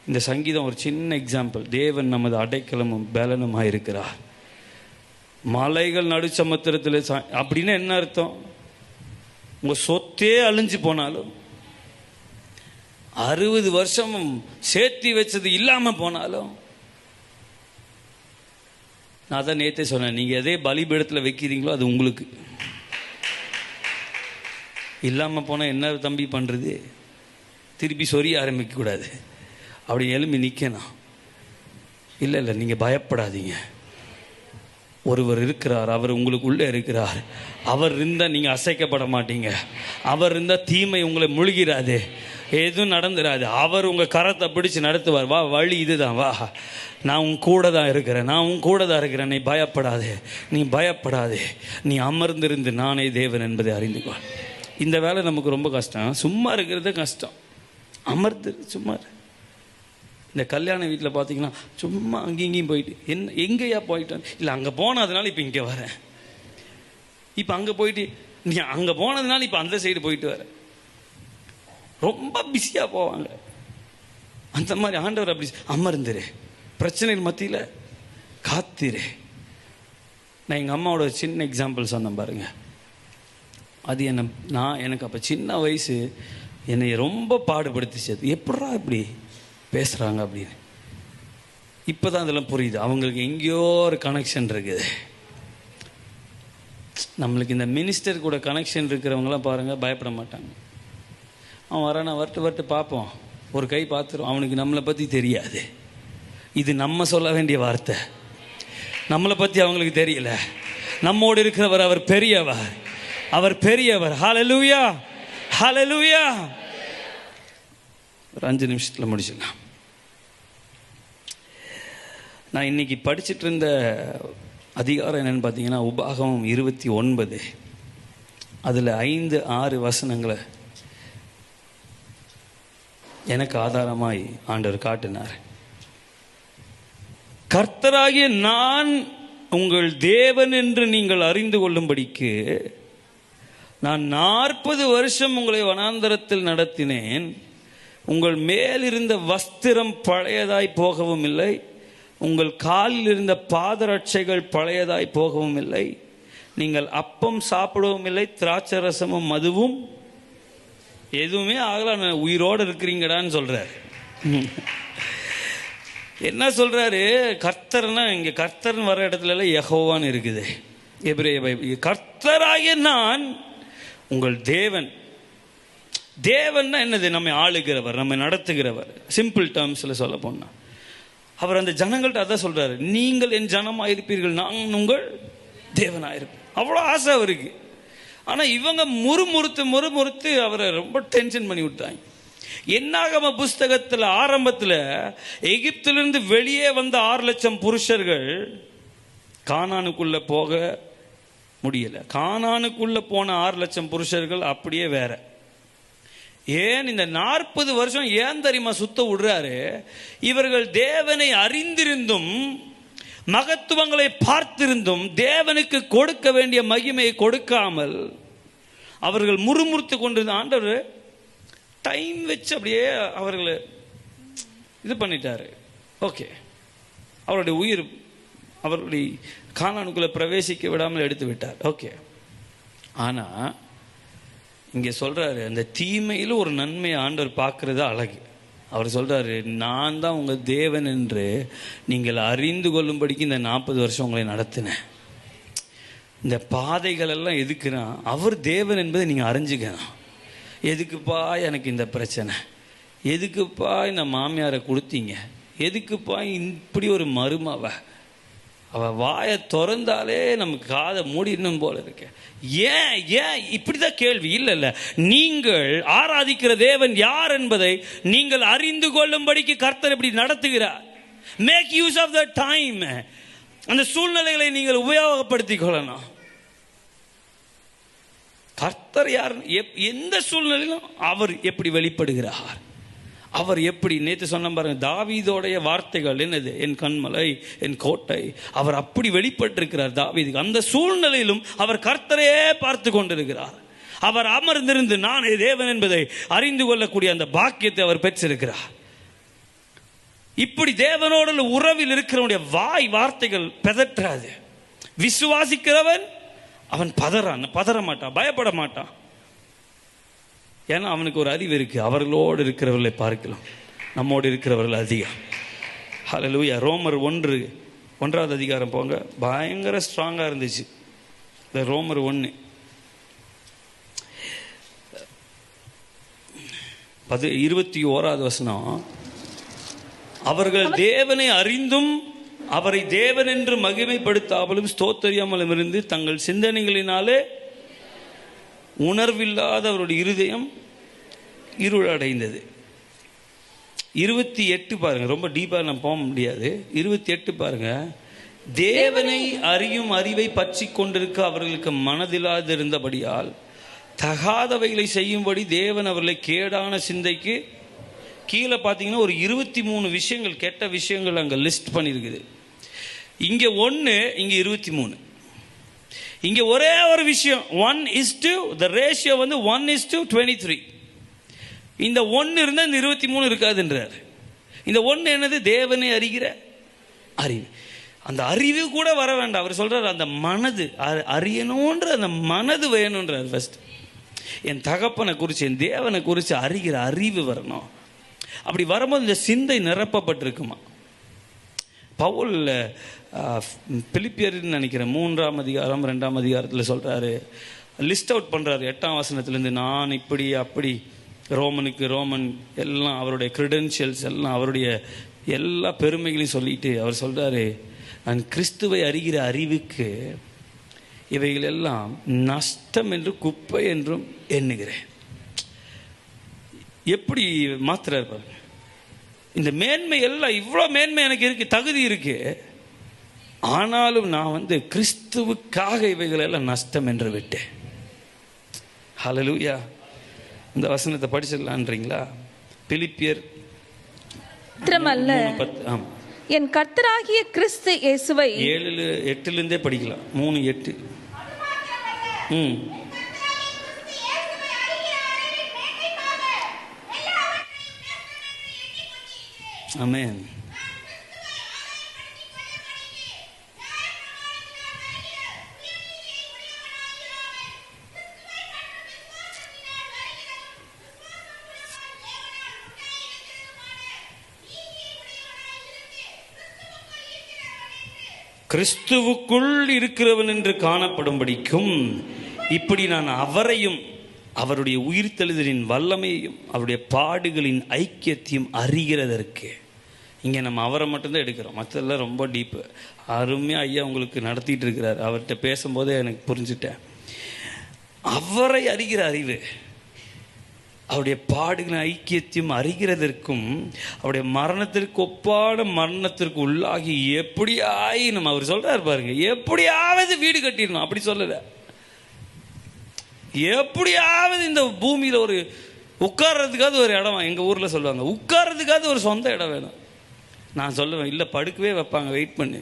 இந்த சங்கீதம் ஒரு சின்ன எக்ஸாம்பிள். தேவன் நமது அடைக்கலமும் பலனுமாக இருக்கிறார். மலைகள் நடுச்சமுத்திரத்தில் அப்படின்னா என்ன அர்த்தம்? உங்க சொத்தே அழிஞ்சு போனாலும், 60 வருஷமும் சேர்த்தி வச்சது இல்லாம போனாலும், நான் தான் நேத்தே சொன்னேன், நீங்க எதே பலிபீடத்தில் வைக்கிறீங்களோ அது உங்களுக்கு. இல்லாம போனா என்ன தம்பி பண்றது? திருப்பி சொரிய ஆரம்பிக்க கூடாது, அப்படி எழும்பி நிற்கணும். இல்லை, நீங்கள் பயப்படாதீங்க. ஒருவர் இருக்கிறார், அவர் உங்களுக்குள்ளே இருக்கிறார். அவர் இருந்தால் நீங்கள் அசைக்கப்பட மாட்டீங்க. அவர் இருந்தால் தீமை உங்களை முழுகிறாது, எதுவும் நடந்துடாது. அவர் உங்கள் கரத்தை பிடிச்சு நடத்துவார். வா, வழி இதுதான், வா, நான் உன் கூட தான் இருக்கிறேன், நீ பயப்படாதே, நீ அமர்ந்திருந்து நானே தேவன் என்பதை அறிந்துக்கோ. இந்த வேலை நமக்கு ரொம்ப கஷ்டம். சும்மா இருக்கிறது கஷ்டம், அமர்ந்து சும்மா. இந்த கல்யாண வீட்டில் பார்த்தீங்கன்னா சும்மா அங்கேயும் போயிட்டு எங்கேயா போயிட்டேன், இல்லை அங்கே போனதுனால இப்போ இங்கே வரேன், இப்போ அங்கே போயிட்டு நீ அங்கே போனதுனால இப்போ அந்த சைடு போயிட்டு வரேன். ரொம்ப பிஸியாக போவாங்க. அந்த மாதிரி ஆண்டவர் அப்படி அமர்ந்துரு, பிரச்சனை மத்தியில் காத்திரு. நான் எங்கள் அம்மாவோட ஒரு சின்ன எக்ஸாம்பிள் சொன்னேன் பாருங்க. அது எனக்கு அப்போ சின்ன வயசு என்னை ரொம்ப பாடுபடுத்திச்சு. அது எப்படா இப்படி பேசுகிறாங்க அப்படின்னு. இப்போ தான் அதெல்லாம் புரியுது. அவங்களுக்கு எங்கேயோ ஒரு கனெக்ஷன் இருக்குது. நம்மளுக்கு இந்த மினிஸ்டர் கூட கனெக்ஷன் இருக்கிறவங்களாம் பாருங்கள், பயப்பட மாட்டாங்க. அவன் வரானா வரட்டு பார்ப்போம், ஒரு கை பார்த்துரும். அவனுக்கு நம்மளை பற்றி தெரியாது. இது நம்ம சொல்ல வேண்டிய வார்த்தை. நம்மளை பற்றி அவங்களுக்கு தெரியல. நம்மோடு இருக்கிறவர் அவர் பெரியவர். ஹல்லேலூயா, ஹல்லேலூயா. ஒரு 5 நிமிஷத்தில் முடிச்சிடலாம். நான் இன்னைக்கு படிச்சுட்டு இருந்த அதிகாரம் என்னன்னு பார்த்தீங்கன்னா உபாகமம் 29. அதில் 5-6 வசனங்களை எனக்கு ஆதாரமாய் ஆண்டவர் காட்டினார். கர்த்தராகிய நான் உங்கள் தேவன் என்று நீங்கள் அறிந்து கொள்ளும்படிக்கு நான் 40 வருஷம் உங்களை வனாந்தரத்தில் நடத்தினேன். உங்கள் மேலிருந்த வஸ்திரம் பழையதாய் போகவும் இல்லை, உங்கள் காலில் இருந்த பாதரட்சைகள் பழையதாய் போகவும் இல்லை, நீங்கள் அப்பம் சாப்பிடவும் இல்லை, திராட்சை ரசமும் மதுவும் எதுவுமே ஆகல, உயிரோடு இருக்கிறீங்கடான்னு சொல்றாரு. என்ன சொல்றாரு? கர்த்தர்னா இங்க கர்த்தர்னு வர இடத்துல யெகோவான்னு இருக்குது எபிரேய பைபிள். கர்த்தராகிய நான் உங்கள் தேவன். தேவன்னா என்னது? நம்மை ஆளுகிறவர், நம்மை நடத்துகிறவர். சிம்பிள் டேர்ம்ஸ்ல சொல்ல போனா அவர் அந்த ஜனங்கள்ட்ட அதான் சொல்றாரு, நீங்கள் என் ஜனமாயிருப்பீர்கள், நான் உங்கள் தேவனாயிருப்பேன். அவ்வளோ ஆசை அவருக்கு. ஆனா இவங்க முறுமுறுத்து அவரை ரொம்ப டென்ஷன் பண்ணி விட்டாங்க. என்னாகம புஸ்தகத்தில் ஆரம்பத்தில் எகிப்திலிருந்து வெளியே வந்த 6 லட்சம் புருஷர்கள் கானானுக்குள்ள போக முடியல. கானானுக்குள்ள போன 6 லட்சம் புருஷர்கள் அப்படியே வேற. ஏன் இந்த 40 வருஷம் ஏன் தெரியுமா சுத்த விடுறாரு? இவர்கள் தேவனை அறிந்திருந்தும் மகத்துவங்களை பார்த்திருந்தும் தேவனுக்கு கொடுக்க வேண்டிய மகிமையை கொடுக்காமல் அவர்கள் முறுமுறுத்து கொண்டிருந்த ஆண்டவர் டைம் வச்சு அப்படியே அவர்களை இது பண்ணிட்டாரு. ஓகே, அவருடைய உயிர் அவருடைய கானானுக்குள்ள பிரவேசிக்க விடாமல் எடுத்து விட்டார். ஓகே, ஆனா இங்க சொல்றாரு, அந்த தீமையில் ஒரு நன்மையை ஆண்டவர் பார்க்கறது அழகு. அவர் சொல்றாரு, நான் தான் உங்க தேவன் என்று நீங்கள் அறிந்து கொள்ளும்படிக்கு இந்த 40 வருஷம் உங்களை நடத்தினேன். இந்த பாதைகள் எல்லாம் எதுக்குன்னா அவர் தேவன் என்பதை நீங்க அறிஞ்சுக்கணும். எதுக்குப்பா எனக்கு இந்த பிரச்சனை? எதுக்குப்பா இந்த மாமியாரை கொடுத்தீங்க? எதுக்குப்பா இப்படி ஒரு மருமவ? அவ வாயை திறந்தாலே நமக்கு காதை மூடிடணும் போல இருக்கு. ஏன் இப்படிதான் கேள்வி. இல்ல நீங்கள் ஆராதிக்கிற தேவன் யார் என்பதை நீங்கள் அறிந்து கொள்ளும்படிக்கு கர்த்தர் இப்படி நடத்துகிறார். Make use of the time. அந்த சூழ்நிலைகளை நீங்கள் உபயோகப்படுத்திக் கொள்ளணும். கர்த்தர் யார், எந்த சூழ்நிலையிலும் அவர் எப்படி வெளிப்படுகிறார், அவர் எப்படி, நேற்று சொன்ன பாருங்க, தாவீதோடைய வார்த்தைகள் என்னது? என் கண்மலை, என் கோட்டை. அவர் அப்படி வெளிப்பட்டிருக்கிறார் தாவீதுக்கு. அந்த சூழ்நிலையிலும் அவர் கர்த்தரையே பார்த்து கொண்டிருக்கிறார். அவர் அமர்ந்திருந்து நானே தேவன் என்பதை அறிந்து கொள்ளக்கூடிய அந்த பாக்கியத்தை அவர் பெற்றிருக்கிறார். இப்படி தேவனோடு உறவில் இருக்கிறவனுடைய வார்த்தைகள் பெதற்றாது. விசுவாசிக்கிறவன் அவன் பதற மாட்டான், பயப்பட மாட்டான். ஏன்னா அவனுக்கு ஒரு அறிவு இருக்கு. அவர்களோடு இருக்கிறவர்களை பார்க்கலாம் நம்மோடு இருக்கிறவர்கள் அதிகம். ஹல்லேலூயா. ரோமர் 1வது அதிகாரம் போங்க, பயங்கர ஸ்ட்ராங்கா இருந்துச்சு. இந்த ரோமர் 1 21வது வசனம், அவர்கள் தேவனை அறிந்தும் அவரை தேவன் என்று மகிமைப்படுத்தாமலும் ஸ்தோத்தரியாமலும் இருந்து தங்கள் சிந்தனைகளினாலே உணர்வில்லாத அவருடைய இருதயம் இருளடைந்தது. 28 பாருங்க, ரொம்ப டீப்பா நான் போக முடியாது. 28 பாருங்க, தேவனை அறியும் அறிவை பற்றி கொண்டிருக்க அவர்களுக்கு மனதில்லாது இருந்தபடியால் தகாதவைகளை செய்யும்படி தேவன் அவர்களை கேடான சிந்தைக்கு, கீழே பார்த்தீங்கன்னா ஒரு 23 விஷயங்கள், கெட்ட விஷயங்கள் அங்கே லிஸ்ட் பண்ணியிருக்குது. இங்கே 1, இங்கே 23. இங்க ஒரே ஒரு விஷயம், 1:, the ratio வந்து 1:23. இந்த 1 இருந்தா இந்த 23 இருக்காதுன்றார். இந்த 1 என்னது? தேவனை அறிகிற அறிவு. அந்த அறிவு கூட வர வேண்டாம். அவர் சொல்றாரு, அந்த மனது அறியணுன்ற அந்த மனது வேணும்ன்றார். ஃபர்ஸ்ட் என் தகப்பனை குறித்து, என் தேவனை குறித்து அறிகிற அறிவு வரணும். அப்படி வரும்போது இந்த சிந்தை நிரப்பப்பட்டிருக்குமா. பவுல் பிலிப்பியர்னு நினைக்கிறேன் 3ஆம் அதிகாரம் 2ஆம் அதிகாரத்தில் சொல்றாரு, லிஸ்ட் அவுட் பண்றாரு 8ஆம் வசனத்திலிருந்து, நான் இப்படி அப்படி, ரோமனுக்கு ரோமன் எல்லாம் அவருடைய கிரெடென்ஷியல்ஸ் எல்லாம் அவருடைய எல்லா பெருமைகளையும் சொல்லிட்டு அவர் சொல்றாரு, நான் கிறிஸ்துவை அறிகிற அறிவுக்கு இவைகள் எல்லாம் நஷ்டம் என்று குப்பை என்றும் எண்ணுகிறேன். எப்படி மாத்துறாரு பாருங்க. இந்த மேன்மை எல்லாம், இவ்வளோ மேன்மை எனக்கு இருக்கு, தகுதி இருக்கு, ஆனாலும் நான் கிறிஸ்துவுக்காக இவைகளெல்லாம் நஷ்டம் என்று விட்டேன். ஹல்லேலூயா. இந்த வசனத்தை படிச்சிடலான்றீங்களா? பிலிப்பியர் 3:10. என் கர்த்தராகிய கிறிஸ்து இயேசுவை 7:8 படிக்கலாம். 3:8. ஆமென். கிறிஸ்துவுக்குள் இருக்கிறவன் என்று காணப்படும்படிக்கும் இப்படி நான் அவரையும் அவருடைய உயிர்த்தெழுதலின் வல்லமையையும் அவருடைய பாடுகளின் ஐக்கியத்தையும் அறிகிறதற்கு. இங்கே நம்ம அவரை மட்டும்தான் எடுக்கிறோம், மற்றதெல்லாம் ரொம்ப டீப்பு. அருமையாக ஐயா உங்களுக்கு நடத்திட்டு இருக்கிறார். அவர்கிட்ட பேசும்போதே எனக்கு புரிஞ்சுட்டேன். அவரை அறிகிற அறிவு, அவருடைய பாடுகளின் ஐக்கியத்தையும் அறிகிறதற்கும் அவருடைய மரணத்திற்கு ஒப்பான மரணத்திற்கு உள்ளாகி எப்படியாயினும், அவர் சொல்றாரு பாருங்க, எப்படியாவது வீடு கட்டிடணும். அப்படி சொல்லல, எப்படியாவது இந்த பூமியில ஒரு உட்கார்றதுக்காவது ஒரு இடம், எங்க ஊர்ல சொல்லுவாங்க உட்கார்றதுக்காவது ஒரு சொந்த இடம் வேணும். நான் சொல்லுவேன், இல்லை படுக்கவே வைப்பாங்க, வெயிட் பண்ணி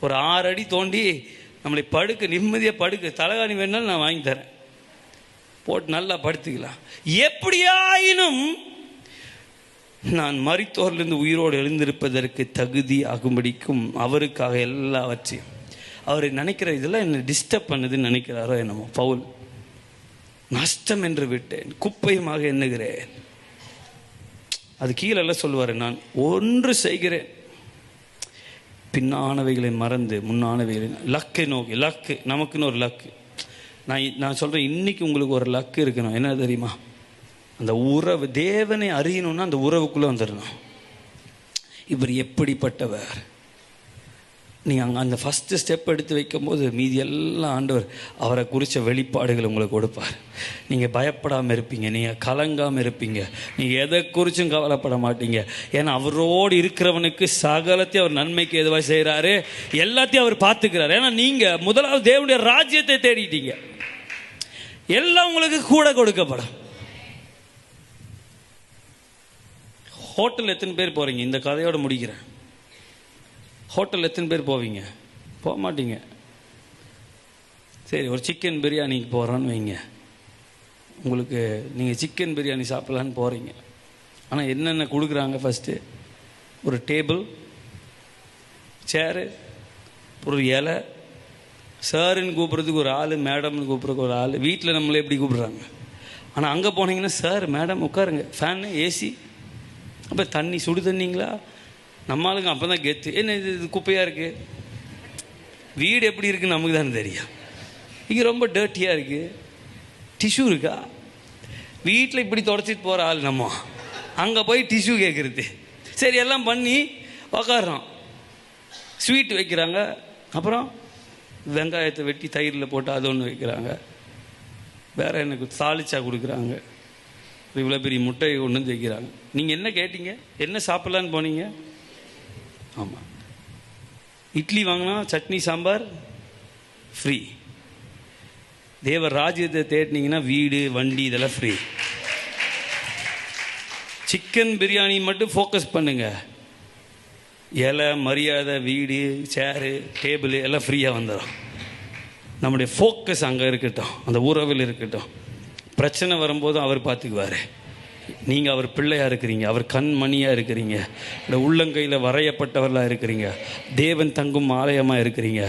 ஒரு 6 அடி தோண்டி நம்மளை படுக்க, நிம்மதியாக படுக்க தலகாணி வேணாலும் நான் வாங்கி தரேன், போட்டு நல்லா படுத்துக்கலாம். எப்படியாயினும் நான் மரித்தோரிலிருந்து உயிரோடு எழுந்திருப்பதற்கு தகுதி ஆகும்படிக்கும் அவருக்காக எல்லாவற்றையும், அவர் நினைக்கிற இதெல்லாம் என்னை டிஸ்டர்ப் பண்ணுதுன்னு நினைக்கிறாரோ என்னமோ, பவுல் நஷ்டம் என்று விட்டேன், குப்பையுமாக எண்ணுகிறேன். அது கீழெல்லாம் சொல்லுவார், நான் ஒன்று செய்கிறேன், பின்னானவைகளை மறந்து முன்னானவைகளை. லக்கை நோக்கி, லக்கு நமக்குன்னு ஒரு லக்கு. நான் சொல்கிறேன், இன்னைக்கு உங்களுக்கு ஒரு லக்கு இருக்கணும். என்ன தெரியுமா? அந்த உறவு, தேவனை அறியணும்னா அந்த உறவுக்குள்ளே வந்துடணும். இவர் எப்படிப்பட்டவர், நீங்கள் அந்த ஃபஸ்ட்டு ஸ்டெப் எடுத்து வைக்கும்போது மீதி எல்லாம் ஆண்டவர் அவரை குறித்த வெளிப்பாடுகள் உங்களுக்கு கொடுப்பார். நீங்கள் பயப்படாமல் இருப்பீங்க, நீங்கள் கலங்காமல் இருப்பீங்க, நீங்கள் எதை குறிச்சும் கவலைப்பட மாட்டீங்க. ஏன்னா அவரோடு இருக்கிறவனுக்கு சகலத்தையும் அவர் நன்மைக்கு எதுவாக செய்கிறாரு, எல்லாத்தையும் அவர் பார்த்துக்கிறார். ஏன்னா நீங்கள் முதலாவது தேவனுடைய ராஜ்யத்தை தேடிட்டீங்க, எல்லாம் உங்களுக்கு கூட கொடுக்கப்படும். ஹோட்டல் எத்தனை பேர் போகிறீங்க? இந்த கதையோடு முடிக்கிறேன். ஹோட்டல் எத்தனை பேர் போவீங்க? போக மாட்டீங்க. சரி, ஒரு சிக்கன் பிரியாணிக்கு போகிறோன்னு வைங்க, உங்களுக்கு நீங்கள் சிக்கன் பிரியாணி சாப்பிட்லான்னு போகிறீங்க. ஆனால் என்னென்ன கொடுக்குறாங்க? ஃபஸ்ட்டு ஒரு டேபிள், சேரு, ஒரு இலை, சாருன்னு கூப்பிட்றதுக்கு ஒரு ஆள், மேடம்னு கூப்பிட்றதுக்கு ஒரு ஆள். வீட்டில் நம்மளே எப்படி கூப்பிட்றாங்க. ஆனால் அங்கே போனீங்கன்னா சார் மேடம் உட்காருங்க, ஃபேனு, ஏசி, அப்போ தண்ணி, சுடு தண்ணிங்களா, நம்ம ஆளுங்க அப்போ தான் கெத்து. என்ன இது குப்பையாக இருக்குது, வீடு எப்படி இருக்குன்னு நமக்கு தானே தெரியும். இங்கே ரொம்ப டர்ட்டியாக இருக்குது, டிஷ்யூ இருக்கா? வீட்டில் இப்படி தொடச்சிட்டு போகிற ஆள் நம்ம, அங்கே போய் டிஷ்யூ கேட்குறது. சரி, எல்லாம் பண்ணி உக்காடுறோம். ஸ்வீட் வைக்கிறாங்க, அப்புறம் வெங்காயத்தை வெட்டி தயிரில் போட்டு அது ஒன்று வைக்கிறாங்க, வேறு எனக்கு தாளிச்சா கொடுக்குறாங்க, இவ்வளோ பெரிய முட்டையை கொண்டு வந்து வைக்கிறாங்க. நீங்கள் என்ன கேட்டீங்க? என்ன சாப்பிட்லான்னு போனீங்க? ஆமாம், இட்லி வாங்கினா சட்னி சாம்பார் ஃப்ரீ. தேவ ராஜ்யத்தை தேடினீங்கன்னா வீடு, வண்டி, இதெல்லாம் ஃப்ரீ. சிக்கன் பிரியாணி மட்டும் ஃபோக்கஸ் பண்ணுங்க, இலை, மரியாதை, வீடு, சேரு, டேபிள் எல்லாம் ஃப்ரீயாக வந்துடும். நம்முடைய ஃபோக்கஸ் அங்கே இருக்கட்டும், அந்த உறவில் இருக்கட்டும். பிரச்சனை வரும்போது அவர் பார்த்துக்குவார். நீங்கள் அவர் பிள்ளையாக இருக்கிறீங்க, அவர் கண்மணியாக இருக்கிறீங்க, இந்த உள்ளங்கையில் வரையப்பட்டவர்களாக இருக்கிறீங்க, தேவன் தங்கும் ஆலயமாக இருக்கிறீங்க.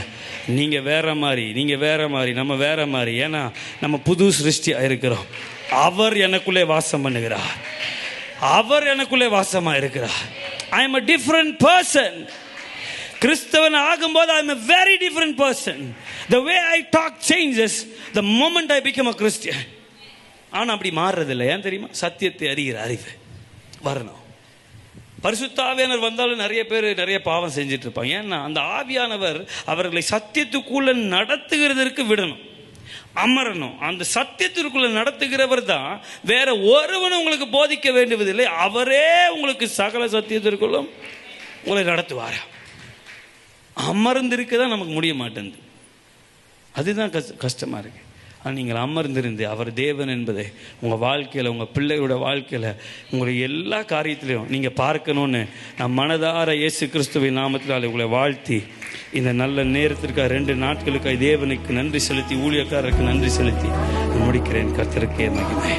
நீங்கள் வேற மாதிரி, நீங்கள் வேற மாதிரி, நம்ம வேற மாதிரி. ஏன்னா நம்ம புது சிருஷ்டியாக இருக்கிறோம். அவர் எனக்குள்ளே வாசம் பண்ணுகிறார், அவர் எனக்குள்ளே வாசமாக இருக்கிறார். I am a different person. கிறிஸ்தவன் ஆகும்போது I am a very different person. The way I talk changes the moment I become a Christian. ஆனால் அப்படி மாறுறதில்லை. ஏன் தெரியுமா? சத்தியத்தை அறிகிற அறிவு வரணும். பரிசுத்த ஆவியானவர் வந்தாலும் நிறைய பேர் நிறைய பாவம் செஞ்சுட்டு இருப்பாங்க. ஏன்னா அந்த ஆவியானவர் அவர்களை சத்தியத்துக்குள்ள நடத்துகிறதற்கு விடணும். அமரணும். அந்த சத்தியத்திற்குள்ள நடத்துகிறவர் தான், வேற ஒருவனும் உங்களுக்கு போதிக்க வேண்டுவதில்லை. அவரே உங்களுக்கு சகல சத்தியத்திற்குள்ளும் உங்களை நடத்துவார். அமர்ந்திருக்க தான் நமக்கு முடிய மாட்டேங்குது. அதுதான் கஷ்டமா இருக்கு. ஆனால் நீங்கள் அமர்ந்திருந்து அவர் தேவன் என்பதை உங்கள் வாழ்க்கையில், உங்கள் பிள்ளைகளோட வாழ்க்கையில், உங்களுடைய எல்லா காரியத்திலையும் நீங்கள் பார்க்கணுன்னு நான் மனதார இயேசு கிறிஸ்துவின் நாமத்தில் உங்களை வாழ்த்தி, இந்த நல்ல நேரத்திற்காக 2 நாட்களுக்காக தேவனுக்கு நன்றி செலுத்தி, ஊழியக்காரருக்கு நன்றி செலுத்தி முடிக்கிறேன். கர்த்தருக்கே மகிமை.